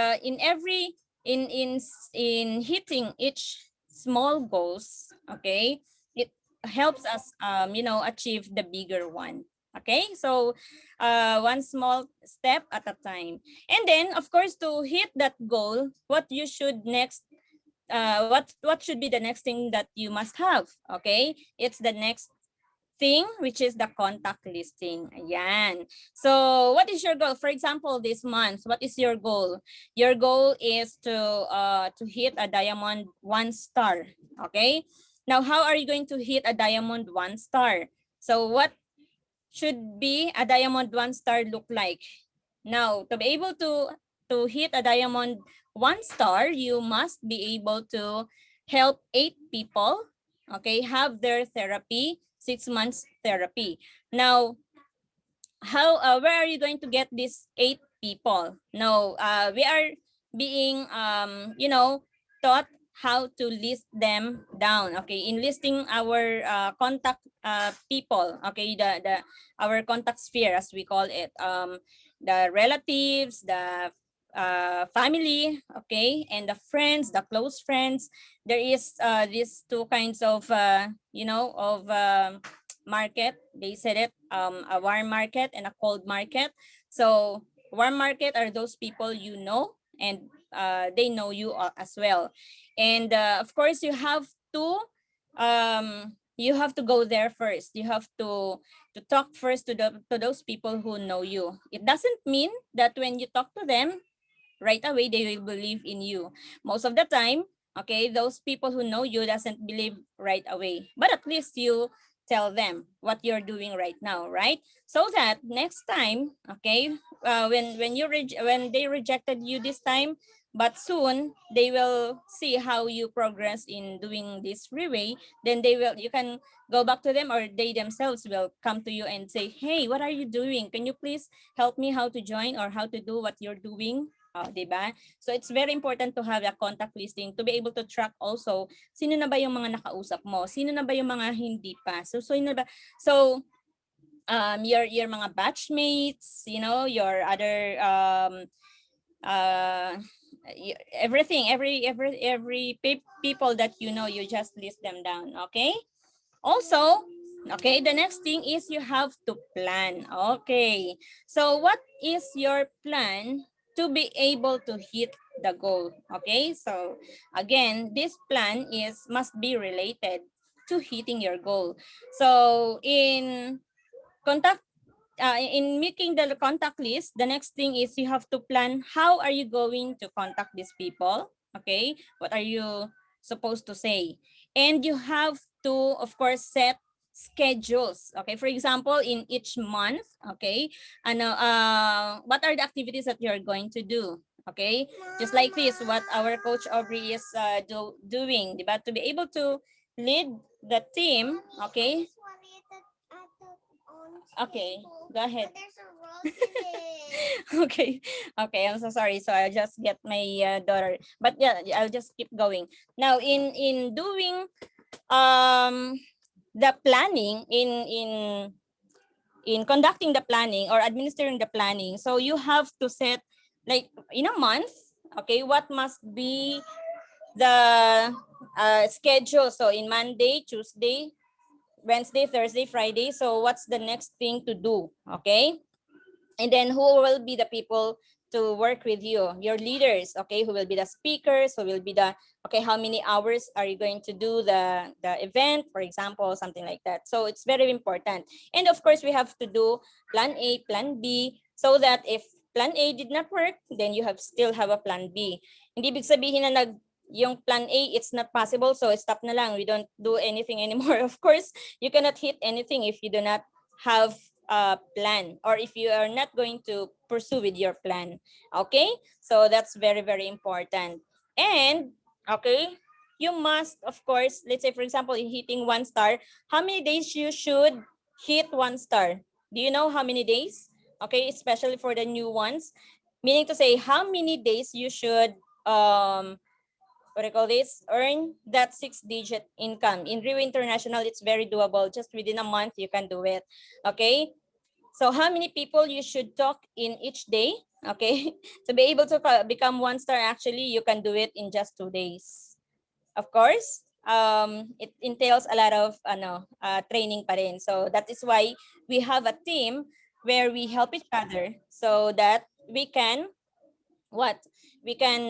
in hitting each small goals, okay, it helps us you know, achieve the bigger one. Okay, so one small step at a time. And then, of course, to hit that goal, what you should next what should be the next thing that you must have? Okay, it's the next thing, which is the contact listing. Ayan. So what is your goal? For example, this month, what is your goal? Your goal is to hit a diamond 1 star. Okay. Now, how are you going to hit a diamond 1 star? So what should be a diamond 1 star look like? Now, to be able to hit a diamond 1 star, you must be able to help 8 people, okay, have their therapy, 6 months therapy. Now, how where are you going to get these 8 people? No, we are being taught how to list them down. Okay, in listing our contact people. Okay, the our contact sphere, as we call it, the relatives, the family, okay, and the friends, the close friends. There is these 2 kinds of market. They said it, a warm market and a cold market. So warm market are those people you know, and they know you as well. And of course, you have to go there first. You have to talk first to those people who know you. It doesn't mean that when you talk to them right away they will believe in you. Most of the time, okay, those people who know you doesn't believe right away, but at least you tell them what you're doing right now, right? So that next time, okay, when they rejected you this time, but soon they will see how you progress in doing this freeway, then you can go back to them, or they themselves will come to you and say, hey, what are you doing? Can you please help me how to join or how to do what you're doing? Diba? So it's very important to have a contact listing to be able to track also sino na ba yung mga nakausap mo, sino na ba yung mga hindi pa. So your mga batchmates, your other everything, every people that you know, you just list them down. Okay. Also, okay, the next thing is you have to plan. Okay, so what is your plan to be able to hit the goal? Okay, so again, this plan must be related to hitting your goal. So in making the contact list, the next thing is you have to plan how are you going to contact these people. Okay, what are you supposed to say? And you have to, of course, set schedules. Okay, for example, in each month, okay, what are the activities that you're going to do? Okay, just like this, what our coach Aubrey is doing, but to be able to lead the team, okay. Okay, go ahead. Okay, I'm so sorry. So I'll just get my daughter. But yeah, I'll just keep going. Now, in doing the planning, in conducting the planning or administering the planning, so you have to set, like, in a month, okay, what must be the schedule. So in Monday, Tuesday, Wednesday, Thursday, Friday. So what's the next thing to do? Okay. And then who will be the people to work with you? Your leaders, okay, who will be the speakers, who will be okay, how many hours are you going to do the event, for example, something like that. So it's very important. And of course, we have to do plan A, plan B, so that if plan A did not work, then you still have a plan B. Hindi ibig sabihin na yung plan A, it's not possible, so stop na lang. We don't do anything anymore. Of course, you cannot hit anything if you do not have a plan, or if you are not going to pursue with your plan. Okay, so that's very, very important. And okay, you must, of course, let's say, for example, in hitting 1 star, how many days you should hit 1 star? Do you know how many days? Okay, especially for the new ones, meaning to say how many days you should what do you call this, earn that 6-digit income. In Rio International, it's very doable. Just within a month, you can do it. Okay. So how many people you should talk in each day? Okay. To be able to become 1 star, actually, you can do it in just 2 days. Of course, it entails a lot of training pa rin. So that is why we have a team where we help each other so that we can what? We can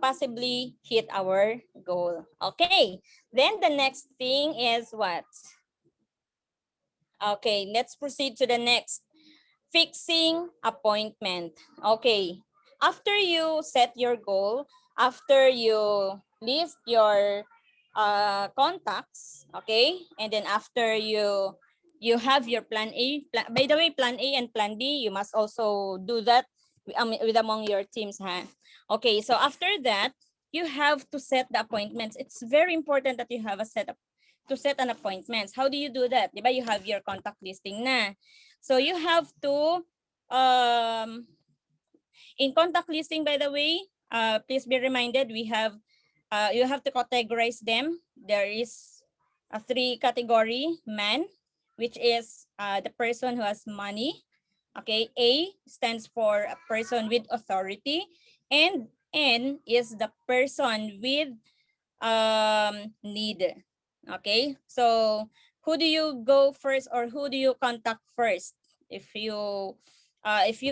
possibly hit our goal. Okay, then the next thing is what? Okay, let's proceed to the next. Fixing appointment. Okay, after you set your goal, after you list your contacts, okay, and then after you have your plan A. By the way, plan A and plan B, you must also do that with among your teams, huh? Okay, so after that, you have to set the appointments. It's very important that you have a setup to set an appointments. How do you do that? Diba, you have your contact listing na. So you have to, in contact listing, by the way, please be reminded, we have, you have to categorize them. There is a 3 category: man, which is the person who has money. Okay, A stands for a person with authority, and N is the person with need. Okay, so who do you go first, or who do you contact first? If you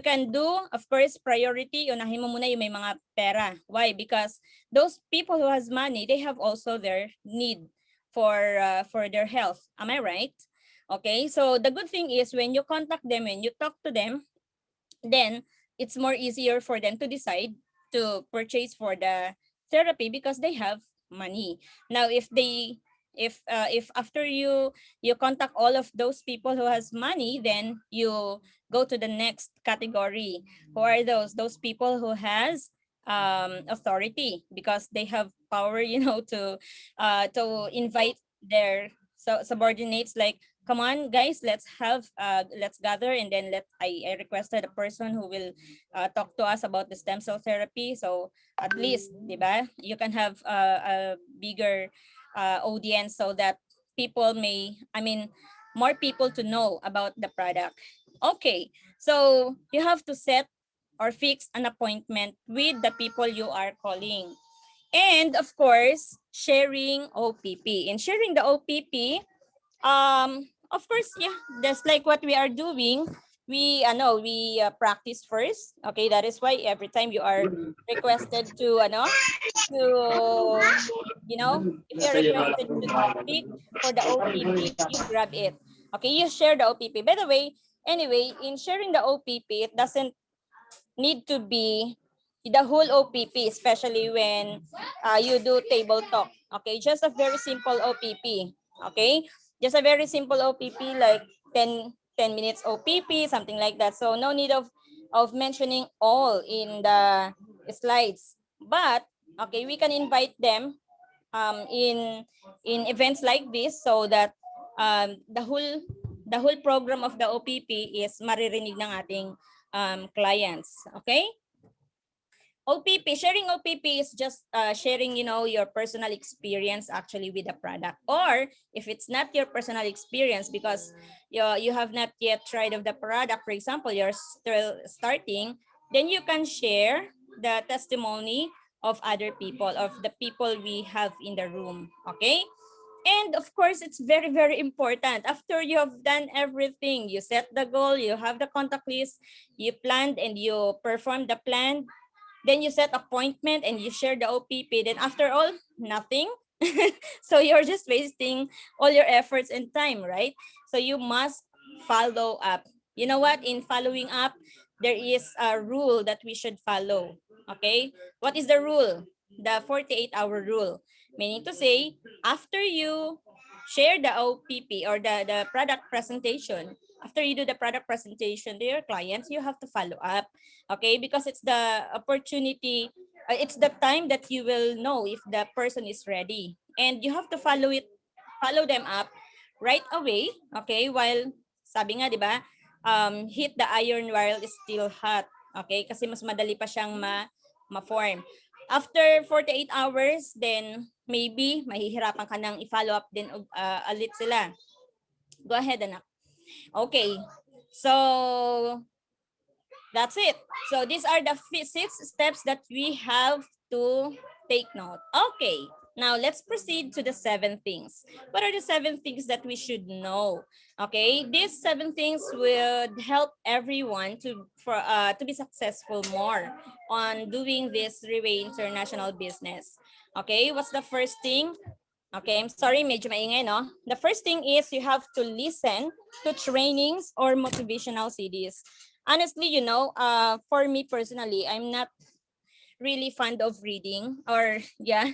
can do, of course, priority, unahin mo muna yung may mga pera. Why? Because those people who has money, they have also their need for their health. Am I right? Okay, so the good thing is when you contact them, when you talk to them, then it's more easier for them to decide to purchase for the therapy because they have money. Now, if after you contact all of those people who has money, then you go to the next category. Who are those people who has authority, because they have power, to invite their subordinates, like, come on guys, let's gather, and then I requested a person who will talk to us about the stem cell therapy. So at least, diba, you can have a bigger audience, so that more people to know about the product. Okay, so you have to set or fix an appointment with the people you are calling. And of course, sharing OPP. In sharing the OPP, of course, yeah, just like what we are doing, we practice first. Okay, that is why every time you are requested to if you're requested to speak for the OPP, you grab it. Okay, you share the OPP. By the way, anyway, in sharing the OPP, it doesn't need to be the whole OPP, especially when you do table talk. Okay, just a very simple OPP. Okay, just a very simple OPP, like 10 minutes OPP, something like that. So no need of mentioning all in the slides. But okay, we can invite them in events like this, so that the whole program of the OPP is maririnig ng ating clients. Okay? OPP, sharing OPP is just sharing, your personal experience actually with the product. Or if it's not your personal experience, because you have not yet tried of the product, for example, you're still starting, then you can share the testimony of other people, of the people we have in the room. Okay? And of course, it's very, very important. After you have done everything, you set the goal, you have the contact list, you planned and you perform the plan, then you set appointment and you share the OPP. Then after all, nothing. So you're just wasting all your efforts and time, right? So you must follow up. You know what? In following up, there is a rule that we should follow. Okay? What is the rule? The 48-hour rule. Meaning to say, after you share the OPP or the product presentation, after you do the product presentation to your clients, you have to follow up. Okay, because it's the opportunity, it's the time that you will know if the person is ready, and you have to follow them up right away. Okay, while sabi nga, di ba, hit the iron while it's still hot. Okay, kasi mas madali pa siyang ma-form. After 48 hours, then maybe mahihirapan ka nang i-follow up din ulit sila. Go ahead, anak. Okay, so that's it. So these are the 6 steps that we have to take note. Okay, Now let's proceed to the 7 things. What are the 7 things that we should know? Okay, these 7 things would help everyone to be successful more on doing this three-way international business. Okay, what's the first thing? Okay, I'm sorry, medyo maingay, no? The first thing is you have to listen to trainings or motivational CDs. Honestly, for me personally, I'm not really fond of reading or yeah,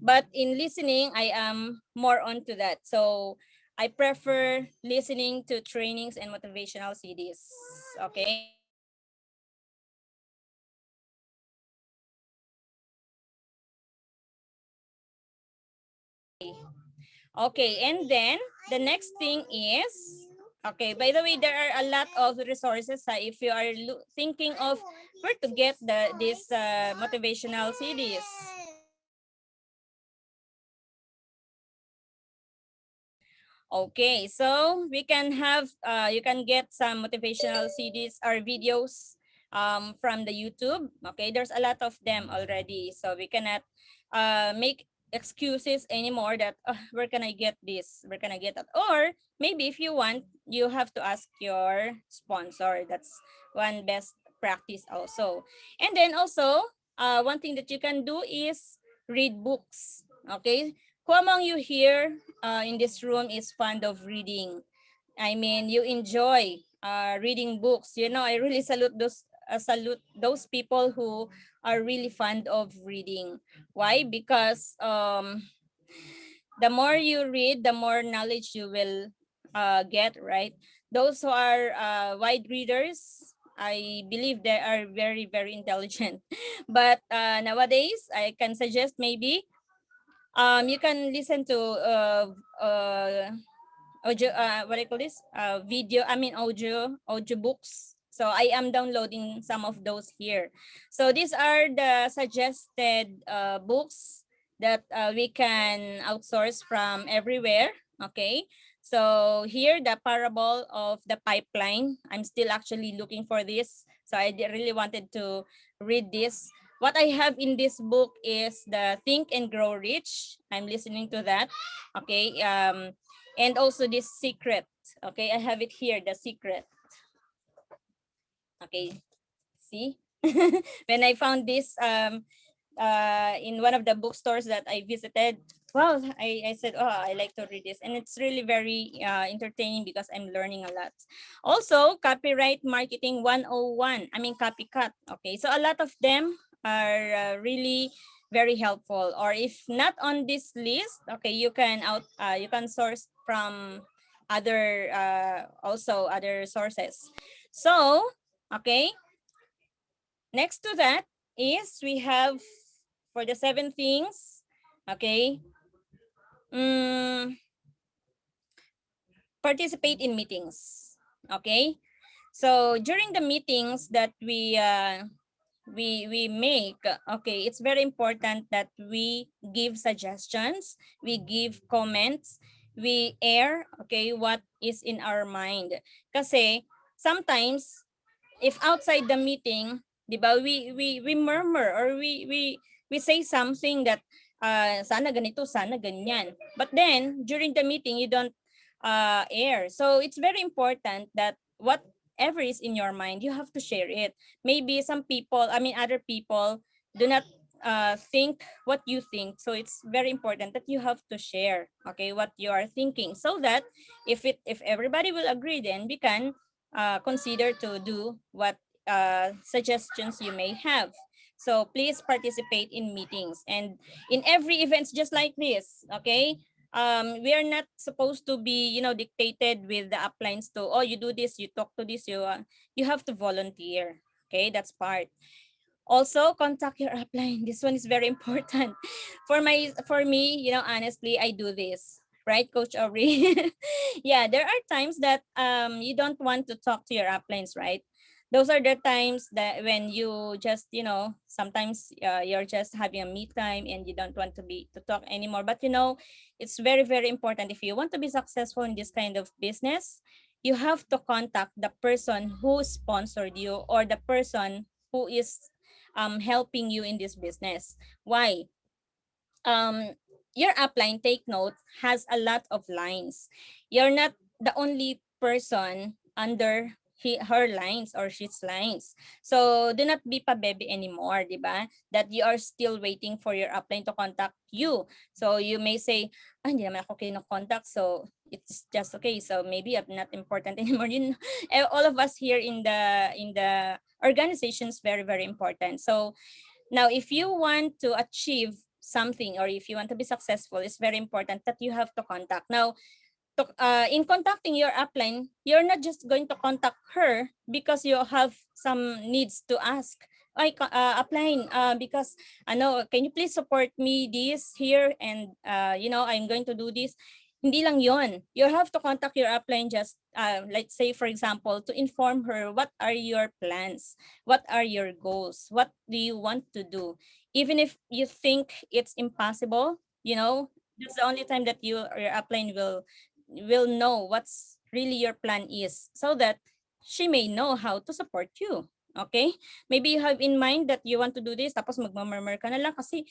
but in listening, I am more onto that. So I prefer listening to trainings and motivational CDs. Okay. Okay, and then the next thing is, okay, by the way, there are a lot of resources if you are thinking of where to get this motivational CDs. Okay, so we can have, you can get some motivational CDs or videos from the YouTube. Okay, there's a lot of them already. So we cannot make excuses anymore that where can I get this? Where can I get that? Or maybe if you want, you have to ask your sponsor. That's one best practice also. And then also, one thing that you can do is read books. Okay, who among you here in this room is fond of reading? I mean, you enjoy reading books. I really salute those people who are really fond of reading. Why? Because the more you read, the more knowledge you will get, right? Those who are wide readers, I believe they are very, very intelligent. But nowadays, I can suggest maybe you can listen to audio, what I call this, audio books. So I am downloading some of those here. So these are the suggested books that we can outsource from everywhere. Okay, so here the parable of the pipeline. I'm still actually looking for this, so I really wanted to read this. What I have in this book is the Think and Grow Rich. I'm listening to that. Okay. And also this Secret. Okay, I have it here, the Secret. Okay, see? When I found this in one of the bookstores that I visited, well, I said, oh, I like to read this. And it's really very entertaining because I'm learning a lot. Also, Copyright Marketing 101. I mean, copycat. Okay, so a lot of them are really very helpful. Or if not on this list, okay, you can source from other also other sources. So, okay, next to that is we have for the 7 things, okay, participate in meetings. Okay, so during the meetings that we make, okay, it's very important that we give suggestions, we give comments, we air, okay, what is in our mind. Kasi sometimes if outside the meeting, di ba, we murmur or we say something that sana ganito, sana ganyan. But then during the meeting you don't air. So it's very important that whatever is in your mind, you have to share it. Maybe some people, I mean other people do not think what you think. So it's very important that you have to share, okay, what you are thinking, so that if everybody will agree, then we can consider to do what suggestions you may have. So please participate in meetings and in every events just like this, okay? We are not supposed to be, dictated with the uplines to, oh, you do this, you talk to this, you have to volunteer, okay? That's part. Also, contact your upline. This one is very important. For me, honestly, I do this. Right, Coach Aubrey? Yeah, there are times that you don't want to talk to your uplines, right? Those are the times that when you just, sometimes you're just having a me time and you don't want to talk anymore. But it's very, very important if you want to be successful in this kind of business, you have to contact the person who sponsored you or the person who is helping you in this business. Why? your upline, take note, has a lot of lines. You're not the only person under her lines or his lines. So do not be pa-baby anymore, di ba? That you are still waiting for your upline to contact you. So you may say, ah, hindi naman ako kino-contact, so it's just okay. So maybe I'm not important anymore. You know, all of us here in the organization is very, very important. So now, if you want to achieve something or if you want to be successful, it's very important that you have to contact. Now, in contacting your upline, you're not just going to contact her because you have some needs to ask. Upline, because I know, can you please support me this here, and I'm going to do this. Hindi lang yon. You have to contact your upline just, let's say, for example, to inform her what are your plans, what are your goals, what do you want to do. Even if you think it's impossible, that's the only time that your upline will know what's really your plan is, so that she may know how to support you. Okay? Maybe you have in mind that you want to do this, tapos magmamurmur ka na lang kasi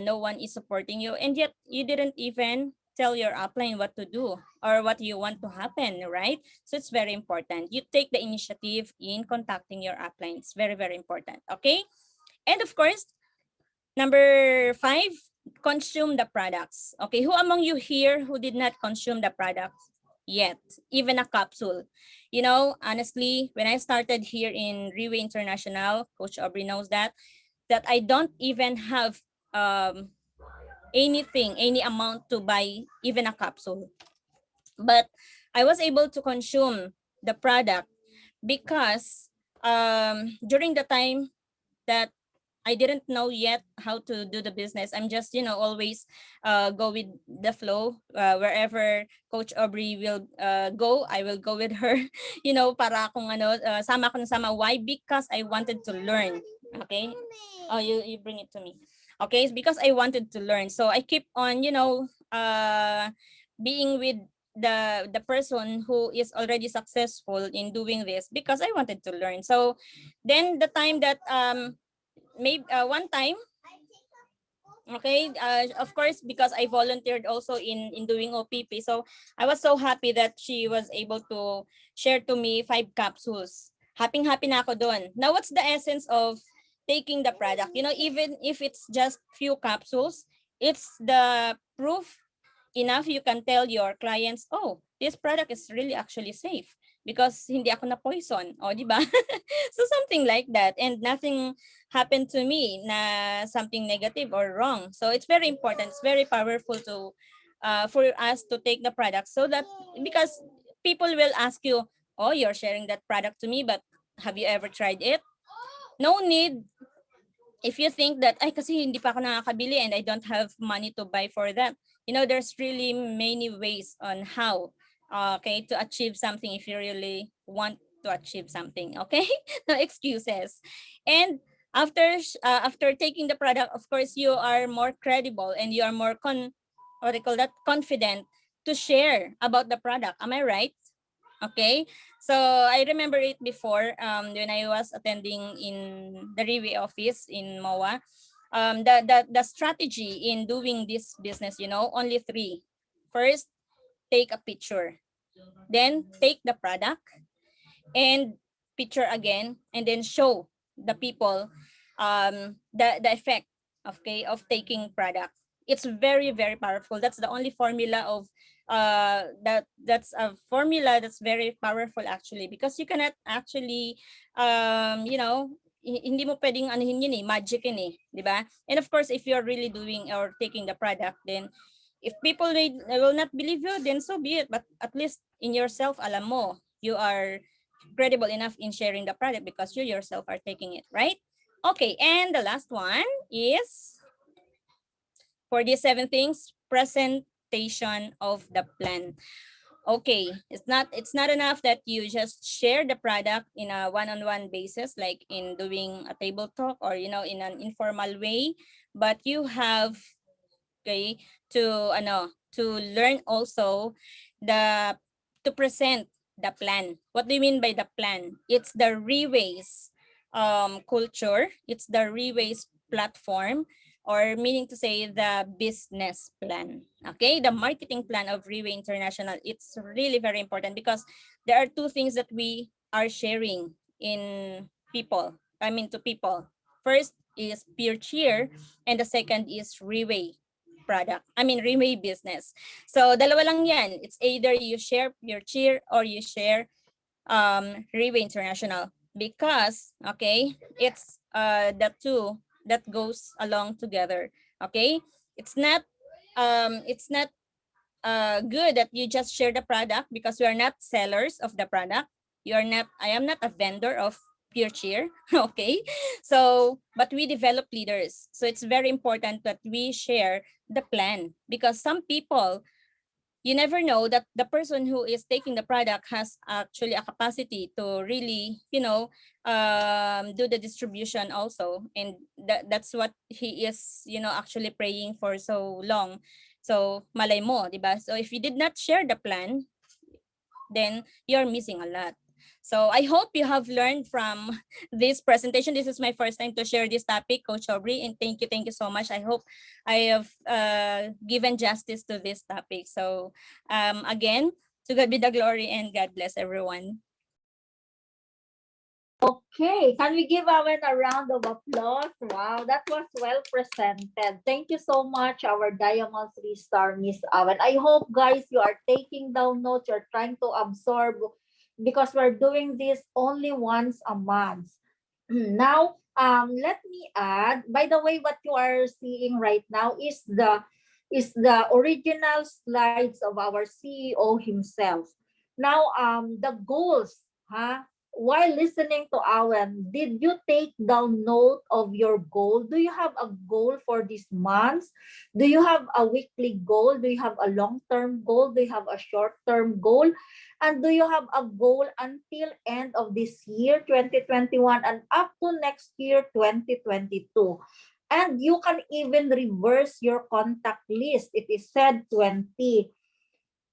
no one is supporting you, and yet you didn't even tell your upline what to do or what you want to happen, right? So it's very important. You take the initiative in contacting your upline. It's very, very important. Okay? And of course, number 5, consume the products. Okay, who among you here who did not consume the products yet, even a capsule? Honestly, when I started here in Riwe International, Coach Aubrey knows that I don't even have any amount to buy even a capsule. But I was able to consume the product because during the time that I didn't know yet how to do the business. I'm just, always go with the flow. Wherever Coach Aubrey will go, I will go with her. Para akong sama ako ng sama. Why? Because I wanted to learn. Okay? Oh, you bring it to me. Okay? It's because I wanted to learn. So I keep on, being with the person who is already successful in doing this because I wanted to learn. So then the time that maybe one time, okay, of course, because I volunteered also in doing OPP, so I was so happy that she was able to share to me 5 capsules. Happy na ako doon. Now, what's the essence of taking the product? Even if it's just few capsules, it's the proof enough you can tell your clients, oh, this product is really actually safe because hindi ako na poison, o di ba? So something like that, and nothing happened to me na something negative or wrong. So it's very important, it's very powerful to for us to take the product, so that because people will ask you, oh, you're sharing that product to me, but have you ever tried it? No need. If you think that, ay, kasi hindi pa ako nakakabili and I don't have money to buy for that, there's really many ways on how, okay, to achieve something if you really want to achieve something, okay? No excuses. And after taking the product, of course, you are more credible and you are more confident to share about the product. Am I right? Okay, so I remember it before when I was attending in the Riwe office in MOA. The strategy in doing this business, only 3. First, take a picture, then take the product and picture again, and then show the people the effect of taking product. It's very, very powerful. That's the only formula of that's a formula that's very powerful actually, because you cannot actually hindi mo pwedeng anuhin yun magic yun di ba? And of course, if you're really doing or taking the product, then if people will not believe you, then so be it, but at least in yourself, alam mo, you are credible enough in sharing the product because you yourself are taking it, right? Okay, and the last one is, for these 7 things, presentation of the plan. Okay, it's not enough that you just share the product in a one-on-one basis, like in doing a table talk or in an informal way, but you have to learn also to present the plan. What do you mean by the plan? It's the Reways culture. It's the Reways platform or meaning to say the business plan. Okay, the marketing plan of Riway International, it's really very important because there are two things that we are sharing in people, to people. First is Pure Cheer, and the second is Riway product. Riway business. So dalawa lang yan. It's either you share Pure Cheer or you share Riway International, because okay, it's the two that goes along together. Okay, it's not good that you just share the product, because we are not sellers of the product. I am not a vendor of Pure Cheer. Okay, so but we develop leaders, so it's very important that we share the plan, because some people, you never know that the person who is taking the product has actually a capacity to really, do the distribution also. And that's what he is, actually praying for so long. So malay mo, diba? So if you did not share the plan, then you're missing a lot. So I hope you have learned from this presentation. This is my first time to share this topic, Coach Aubrey, and thank you so much. I hope I have given justice to this topic. So again, to God be the glory, and God bless everyone. Okay, can we give Auen a round of applause? Wow, that was well presented. Thank you so much, our Diamond 3-star Miss Auen. I hope, guys, you are taking down notes, you're trying to absorb, because we're doing this only once a month. Now, let me add, by the way, what you are seeing right now is the original slides of our CEO himself. Now, the goals, huh? While listening to Auen, did you take down note of your goal? Do you have a goal for this month? Do you have a weekly goal? Do you have a long-term goal? Do you have a short-term goal? And do you have a goal until end of this year, 2021, and up to next year, 2022? And you can even reverse your contact list. It is said 20.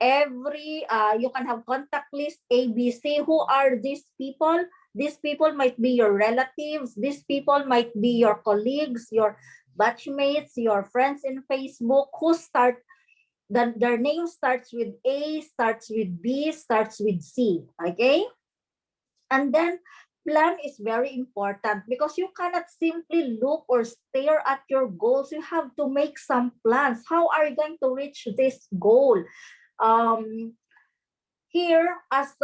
You can have contact list ABC. Who are these people? These people might be your relatives. These people might be your colleagues, your batchmates, your friends in Facebook who their name starts with A, starts with B, starts with C. Okay? And then plan is very important, because you cannot simply look or stare at your goals. You have to make some plans. How are you going to reach this goal? Here, as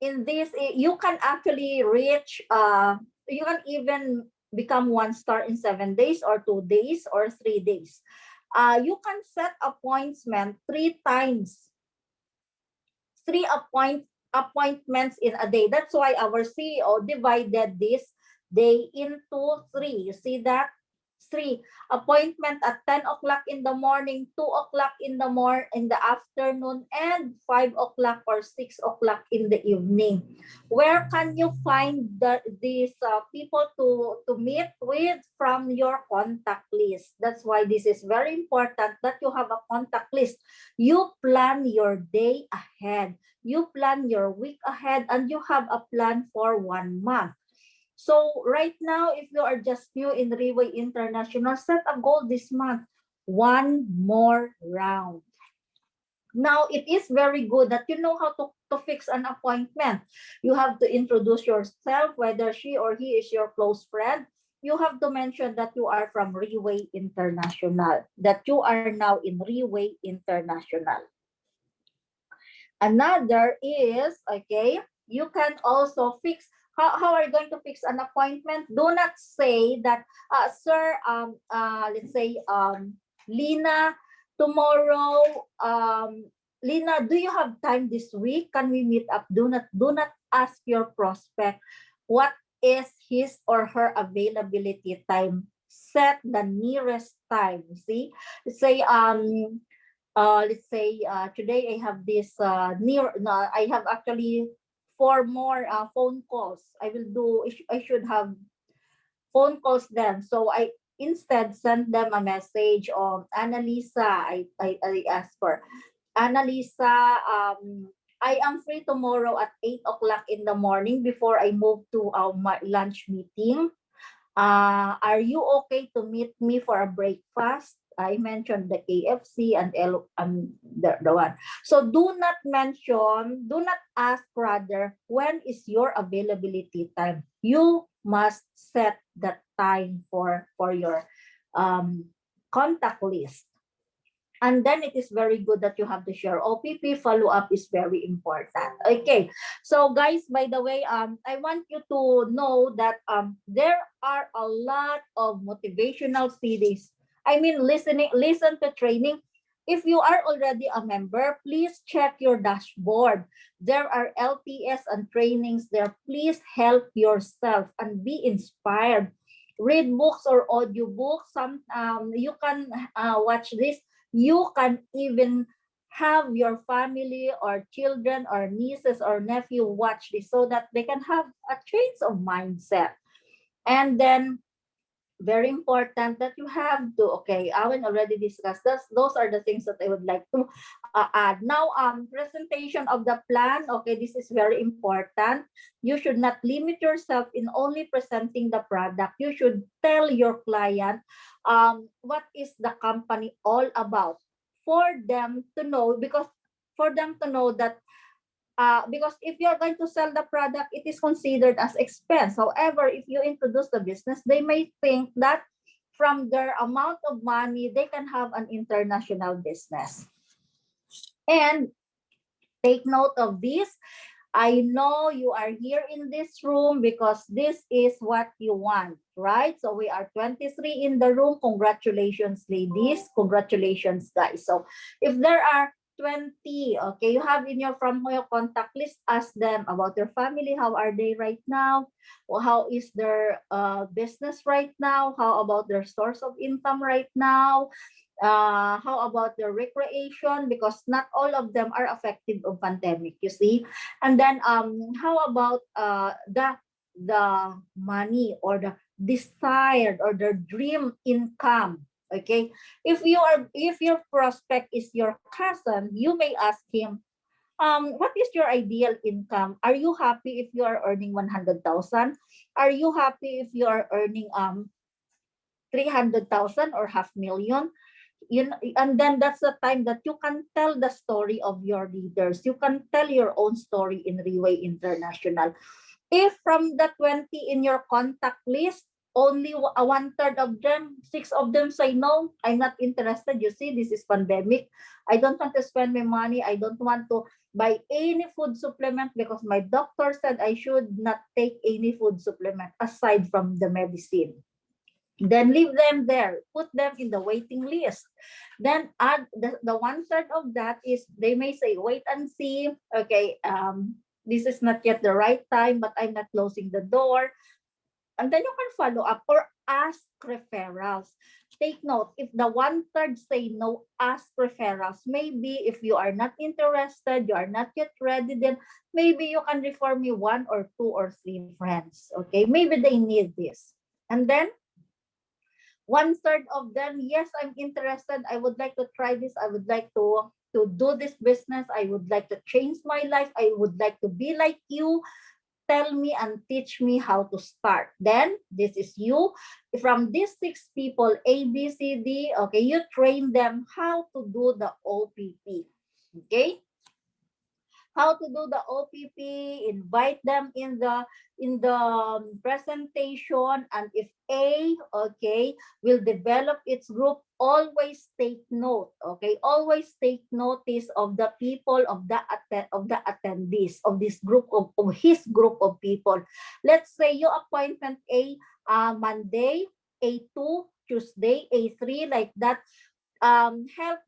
in this, you can actually reach, you can even become 1-star in 7 days or 2 days or 3 days. You can set appointment 3 times, 3 appointments in a day. That's why our CEO divided this day into 3. You see that? 3 appointment at 10 o'clock in the morning, 2 o'clock in the afternoon, and 5 o'clock or 6 o'clock in the evening. Where can you find these people to meet with? From your contact list. That's why this is very important that you have a contact list. You plan your day ahead. You plan your week ahead, and you have a plan for 1 month. So right now, if you are just new in Riway International, set a goal this month. 1 more round. Now, it is very good that you know how to fix an appointment. You have to introduce yourself, whether she or he is your close friend. You have to mention that you are from Riway International, that you are now in Riway International. Another is, okay, you can also fix. How are you going to fix an appointment? Do not say that, sir, let's say, Lina, tomorrow, Lina, do you have time this week? Can we meet up? Do not ask your prospect what is his or her availability time. Set the nearest time. See, say, let's say, today I have this I have actually 4 more phone calls. I should have phone calls then. So I instead send them a message of Annalisa. I ask for Annalisa, I am free tomorrow at 8 o'clock in the morning before I move to my lunch meeting. Are you okay to meet me for a breakfast? I mentioned the KFC and the one. So do not mention, do not ask rather, when is your availability time? You must set that time for your contact list. And then it is very good that you have to share OPP. Follow-up is very important. Okay. So guys, by the way, I want you to know that there are a lot of motivational CDs. I mean, listen to training. If you are already a member, please check your dashboard. There are LTS and trainings there. Please help yourself and be inspired. Read books or audiobooks. You can watch this. You can even have your family or children or nieces or nephew watch this so that they can have a change of mindset. And then very important that you have to, okay, Auen already discussed this. Those are the things that I would like to add. Now, presentation of the plan. Okay, this is very important. You should not limit yourself in only presenting the product. You should tell your client what is the company all about for them to know, because that because if you're going to sell the product, it is considered as expense. However, if you introduce the business, they may think that from their amount of money, they can have an international business. And take note of this. I know you are here in this room because this is what you want, right? So we are 23 in the room. Congratulations, ladies. Congratulations, guys. So if there are 20, okay, you have in your from your contact list, ask them about their family. How are they right now? Or how is their business right now? How about their source of income right now? How about their recreation? Because not all of them are affected of pandemic, you see. And then how about the money or the desired or the dream income? Okay, if your prospect is your cousin, you may ask him, what is your ideal income? Are you happy if you are earning 100,000? Are you happy if you are earning 300,000 or half million? And then that's the time that you can tell the story of your leaders. You can tell your own story in Reway International. If from the 20 in your contact list, only one-third of them, 6 of them say no, I'm not interested. You see, this is pandemic. I don't want to spend my money. I don't want to buy any food supplement because my doctor said I should not take any food supplement aside from the medicine. Then leave them there, put them in the waiting list. Then add the one-third of that is, they may say, wait and see. Okay, this is not yet the right time, but I'm not closing the door. And then you can follow up or ask referrals. Take note, if the one-third say no, ask referrals. Maybe if you are not interested, you are not yet ready, then maybe you can refer me 1 or 2 or 3 friends. Okay, maybe they need this. And then one-third of them, yes, I'm interested. I would like to try this. I would like to do this business. I would like to change my life. I would like to be like you. Tell me and teach me how to start. Then this is you. From these 6 people, A, B, C, D, okay, you train them how to do the OPP. Okay? How to do the OPP, invite them in the presentation, and if A, okay, will develop its group, always take note, okay? Always take notice of the people, of the attendees of this group of his group of people. Let's say you appointment A Monday, A2 Tuesday, A3, like that. Help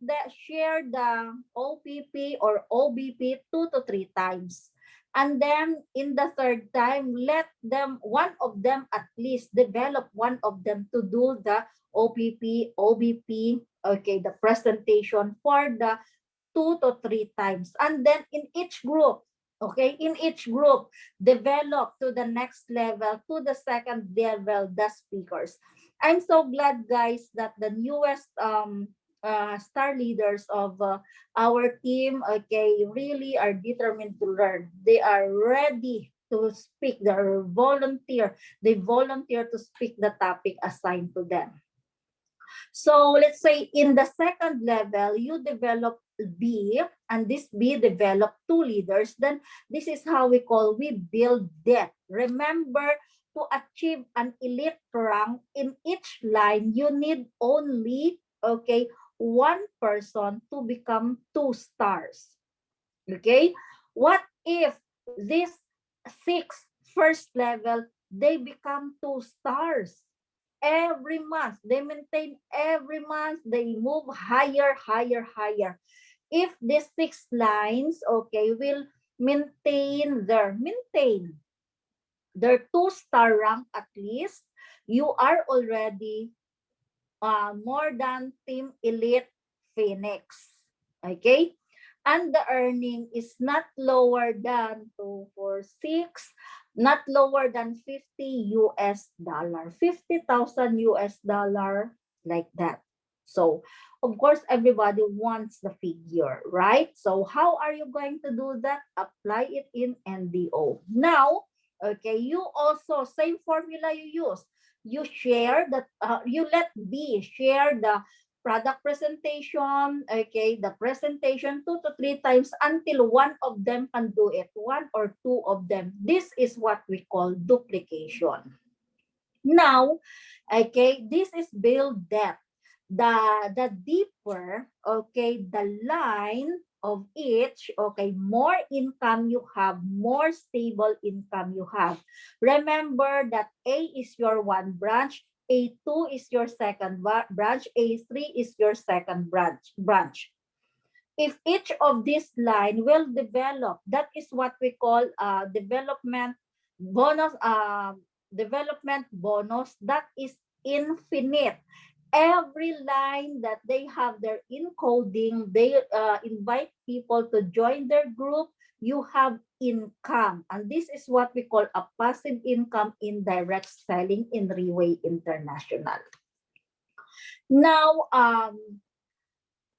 share the OPP or OBP 2 to 3 times. And then in the 3rd time, let them, one of them at least, develop one of them to do the OPP, OBP, okay, the presentation for the 2 to 3 times. And then in each group, okay, in each group, develop to the next level, to the 2nd level, the speakers. I'm so glad, guys, that the newest star leaders of our team, okay, really are determined to learn. They are ready to speak, they're volunteer. They volunteer to speak the topic assigned to them. So let's say in the second level, you develop B, and this B develop two leaders. Then this is how we build depth. Remember, to achieve an elite rank in each line, you need only, okay, one person to become 2 stars. Okay, what if this 6 first level, they become 2 stars? Every month, they maintain every month, they move higher, higher, higher. If these 6 lines, okay, will maintain their 2-star rank at least, you are already more than Team Elite Phoenix. Okay? And the earning is not lower than 2, 4, 6, not lower than $50 US, $50,000 US, like that. So, of course, everybody wants the figure, right? So, how are you going to do that? Apply it in NDO. Now, okay, you also, same formula you use. You share that, you let B share the product presentation, okay, the presentation 2 to 3 times until one of them can do it, 1 or 2 of them. This is what we call duplication. Now, okay, this is build depth. The deeper, okay, the line of each, okay, more income you have, more stable income you have. Remember that A is your one branch, A2 is your second branch, A3 is your second branch. If each of this line will develop, that is what we call development bonus, that is infinite. Every line that they have their encoding, they invite people to join their group, you have income. And this is what we call a passive income in direct selling in Reway International. Now,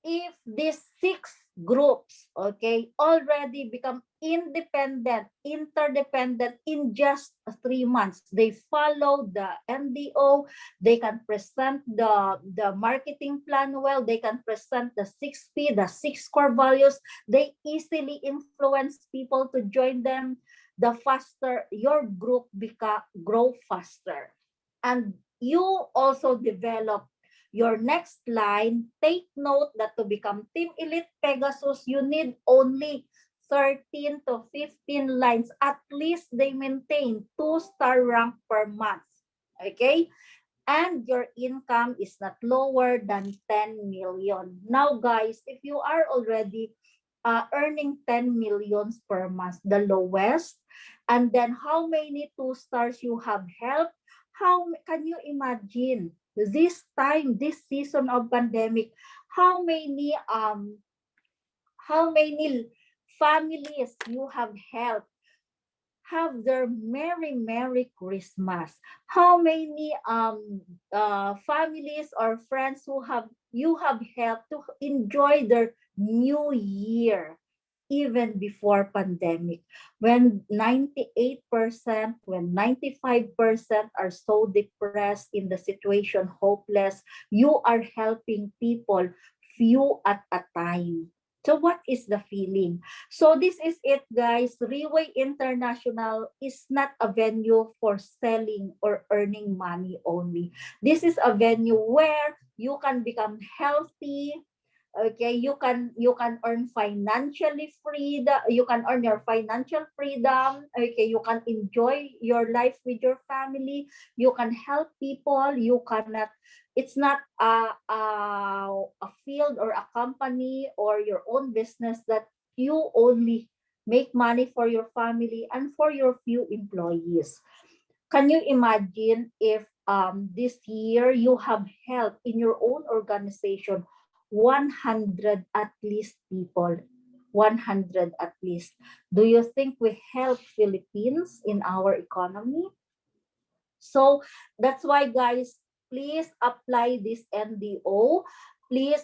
if these 6 groups, okay, already become independent, interdependent in just 3 months, they follow the NDO, they can present the marketing plan well, they can present the 6P, the 6 core values, they easily influence people to join them, the faster your group grow faster. And you also develop your next line. Take note that to become Team Elite Pegasus, you need only 13 to 15 lines. At least they maintain 2-star rank per month. Okay? And your income is not lower than 10 million. Now, guys, if you are already earning 10 millions per month, the lowest, and then how many 2 stars you have helped, how can you imagine this time, this season of pandemic, how many families you have helped have their Merry Christmas? How many families or friends who you have helped to enjoy their new year, even before pandemic, when 98%, when 95% are so depressed in the situation, hopeless, you are helping people, few at a time. So what is the feeling? So this is it, guys. Reway International is not a venue for selling or earning money only. This is a venue where you can become healthy. Okay, you can earn financially free. You can earn your financial freedom. Okay, you can enjoy your life with your family. You can help people. You cannot. It's not a field or a company or your own business that you only make money for your family and for your few employees. Can you imagine if this year you have helped in your own organization 100 at least people, 100 at least. Do you think we help Philippines in our economy? So that's why, guys, please apply this NDO. Please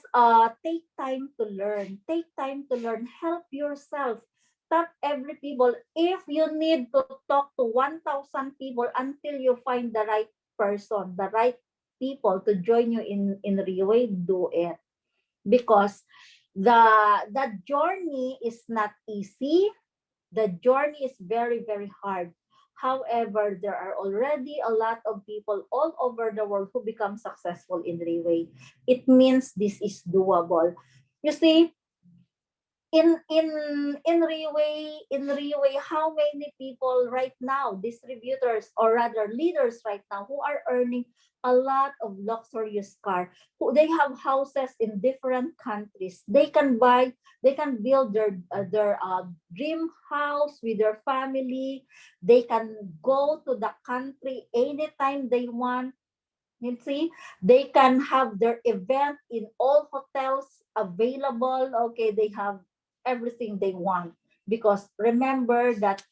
take time to learn. Take time to learn. Help yourself. Talk every people. If you need to talk to 1,000 people until you find the right person, the right people to join you in Riway, do it. Because the journey is not easy. The journey is very, very hard. However, there are already a lot of people all over the world who become successful in Riway. It means this is doable. You see, in Riway, how many people right now, distributors or rather leaders right now, who are earning a lot of luxurious car, who they have houses in different countries. They can build their dream house with their family. They can go to the country anytime they want. You see, they can have their event in all hotels available. Okay, they have everything they want. Because remember that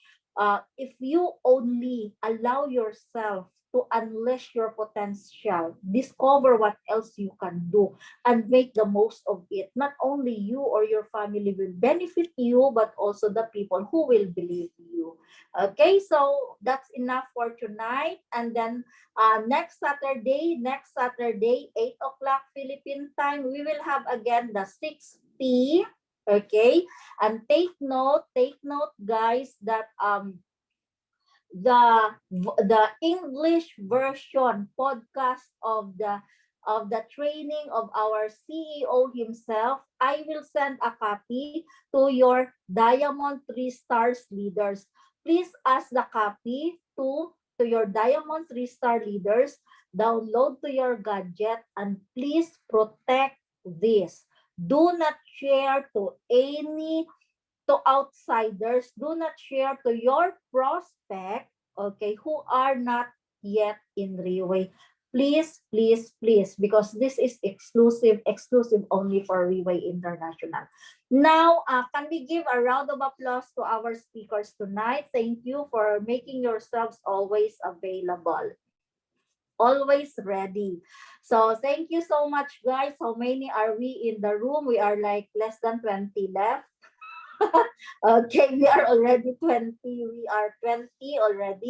if you only allow yourself to unleash your potential, discover what else you can do, and make the most of it, not only you or your family will benefit you, but also the people who will believe you. Okay, so that's enough for tonight. And then next Saturday, 8 o'clock Philippine time, we will have again the 6P. Okay, and take note, guys, that the English version podcast of the training of our CEO himself, I will send a copy to your Diamond 3 Stars leaders. Please ask the copy to your Diamond 3 Star leaders, download to your gadget, and please protect this. Do not share to outsiders. Do not share to your prospect, okay, who are not yet in Riway. Please, please, please, because this is exclusive only for Riway International. Now, can we give a round of applause to our speakers tonight? Thank you for making yourselves always available, always ready. So thank you so much, guys. How many are we in the room? We are like less than 20 left. Okay, we are already 20. We are 20 already.